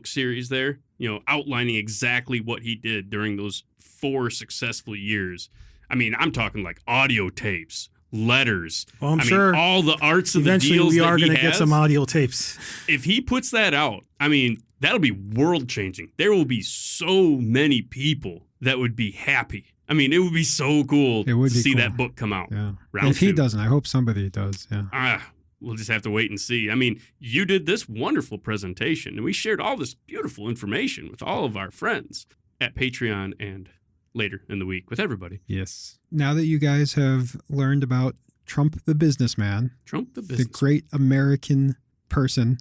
S3: series there, you know, outlining exactly what he did during those 4 successful years. I mean, I'm talking like audio tapes, letters.
S2: Well, I'm
S3: I
S2: sure
S3: mean, all the arts of the
S2: eventually
S3: deals
S2: we
S3: that
S2: are
S3: he
S2: going to get
S3: has.
S2: some audio tapes.
S3: If he puts that out, I mean, that'll be world changing. There will be so many people that would be happy. I mean, it would be so cool
S1: It would
S3: to
S1: be
S3: see
S1: cool.
S3: that book come out.
S1: Yeah.
S3: Round
S1: If he
S3: 2.
S1: doesn't, I hope somebody does. Yeah.
S3: we'll just have to wait and see. I mean, you did this wonderful presentation, and we shared all this beautiful information with all of our friends at Patreon and later in the week with everybody.
S1: Yes. Now that you guys have learned about Trump the businessman, the great American person,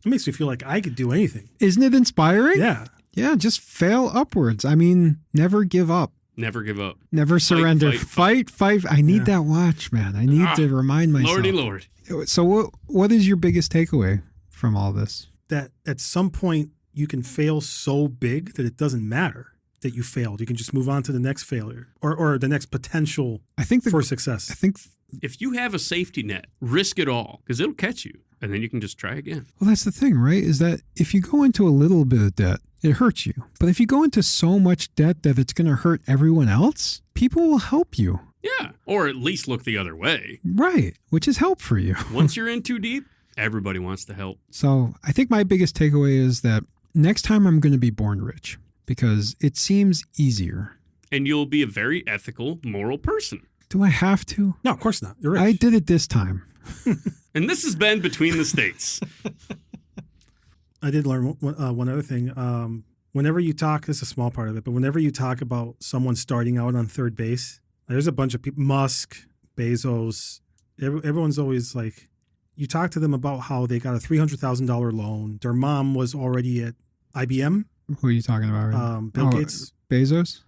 S2: It makes me feel like I could do anything.
S1: Isn't it inspiring?
S2: Yeah.
S1: Yeah, just fail upwards. I mean, never give up.
S3: Never give up.
S1: Never surrender. Fight. I need that watch, man. I need to remind myself.
S3: Lordy Lord.
S1: So what is your biggest takeaway from all this?
S2: That at some point you can fail so big that it doesn't matter that you failed. You can just move on to the next failure or the next potential for success.
S1: I think
S3: if you have a safety net, risk it all because it'll catch you. And then you can just try again.
S1: Well, that's the thing, right? Is that if you go into a little bit of debt, it hurts you. But if you go into so much debt that it's going to hurt everyone else, people will help you.
S3: Yeah. Or at least look the other way.
S1: Right. Which is help for you.
S3: Once you're in too deep, everybody wants to help.
S1: So I think my biggest takeaway is that next time I'm going to be born rich because it seems easier.
S3: And you'll be a very ethical, moral person.
S1: Do I have to?
S2: No, of course not. You're rich.
S1: I did it this time.
S3: And this has been Between the States.
S2: I did learn one other thing. Whenever you talk, this is a small part of it, but whenever you talk about someone starting out on third base, there's a bunch of people, Musk, Bezos, everyone's always like, you talk to them about how they got a $300,000 loan. Their mom was already at IBM.
S1: Who are you talking about? Right
S2: Bill Gates.
S1: Bezos?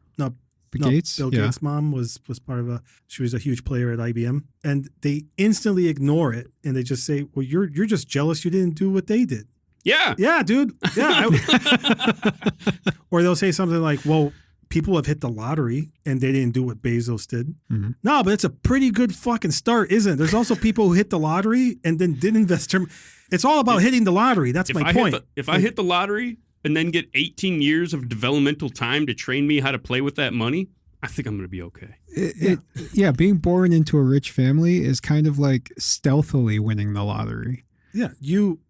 S1: Gates?
S2: Bill Gates' mom was part of she was a huge player at IBM. And they instantly ignore it and they just say, well, you're just jealous you didn't do what they did.
S3: Yeah.
S2: Yeah, dude. Yeah. Or they'll say something like, well, people have hit the lottery and they didn't do what Bezos did. Mm-hmm. No, but it's a pretty good fucking start, isn't it? There's also people who hit the lottery and then didn't invest. It's all about hitting the lottery. That's my point.
S3: If I hit the lottery and then get 18 years of developmental time to train me how to play with that money, I think I'm going to be okay.
S1: Being born into a rich family is kind of like stealthily winning the lottery.
S2: Yeah, you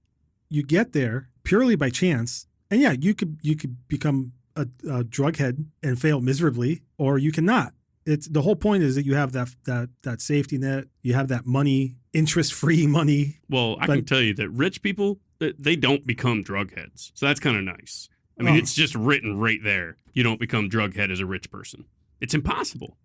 S2: get there purely by chance, and yeah, you could become a drug head and fail miserably, or you cannot. It's the whole point is that you have that safety net, you have that money, interest-free money.
S3: Well, I can tell you that rich people, they don't become drug heads. So that's kind of nice. I mean, it's just written right there. You don't become drug head as a rich person. It's impossible.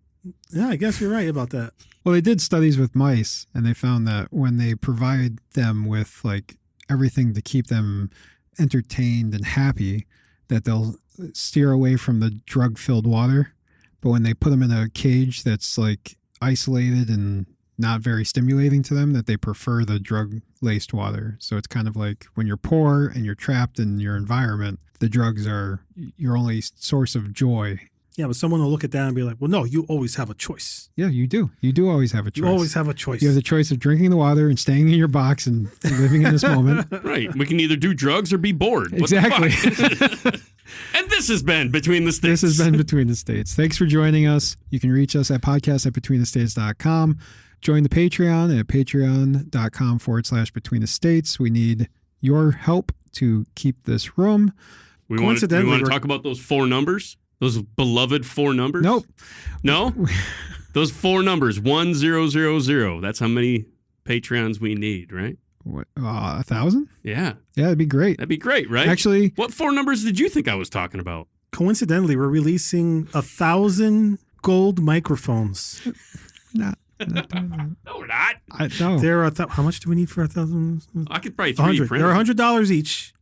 S2: Yeah, I guess you're right about that.
S1: Well, they did studies with mice, and they found that when they provide them with like everything to keep them entertained and happy, that they'll steer away from the drug-filled water. But when they put them in a cage that's like isolated and not very stimulating to them, that they prefer the drug-laced water. So it's kind of like when you're poor and you're trapped in your environment, the drugs are your only source of joy.
S2: Yeah, but someone will look at that and be like, well, no, you always have a choice.
S1: Yeah, you do. You do always have a choice.
S2: You always have a choice.
S1: You have the choice of drinking the water and staying in your box and living in this moment.
S3: Right. We can either do drugs or be bored.
S1: Exactly.
S3: And this has been Between the States.
S1: This has been Between the States. Thanks for joining us. You can reach us at podcast@betweenthestates.com. Join the Patreon at patreon.com/Between the States. We need your help to keep this room.
S3: We want to talk about those 4 numbers? Those beloved 4 numbers?
S1: Nope.
S3: No? Those 4 numbers, 1000. That's how many Patreons we need, right?
S1: What, 1,000?
S3: Yeah.
S1: Yeah, that'd be great.
S3: That'd be great, right?
S1: Actually,
S3: what 4 numbers did you think I was talking about?
S2: Coincidentally, we're releasing 1,000 gold microphones.
S1: Not
S3: No, we're not.
S1: No.
S2: They're how much do we need for 1,000?
S3: I could probably 3D print.
S2: They're $100 each.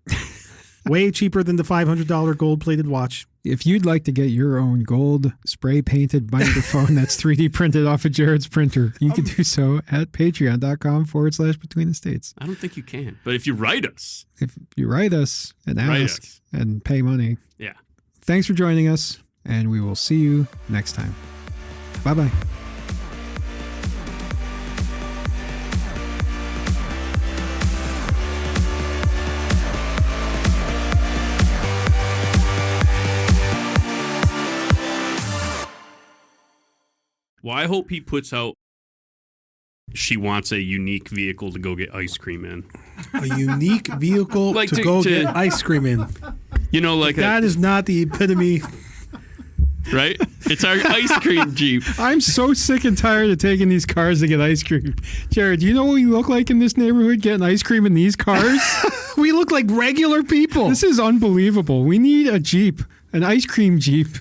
S2: Way cheaper than the $500 gold-plated watch.
S1: If you'd like to get your own gold spray-painted microphone that's 3D printed off of Jared's printer, you can do so at patreon.com/Between the States.
S3: I don't think you can. But if you write us.
S1: If you write us and ask and pay money.
S3: Yeah.
S1: Thanks for joining us, and we will see you next time. Bye-bye.
S3: Well, I hope he puts out, she wants a unique vehicle to go get ice cream in.
S2: A unique vehicle to get ice cream in.
S3: You know, like
S2: that is not the epitome.
S3: right? It's our ice cream Jeep.
S1: I'm so sick and tired of taking these cars to get ice cream. Jared, do you know what we look like in this neighborhood getting ice cream in these cars?
S2: We look like regular people.
S1: This is unbelievable. We need a Jeep, an ice cream Jeep.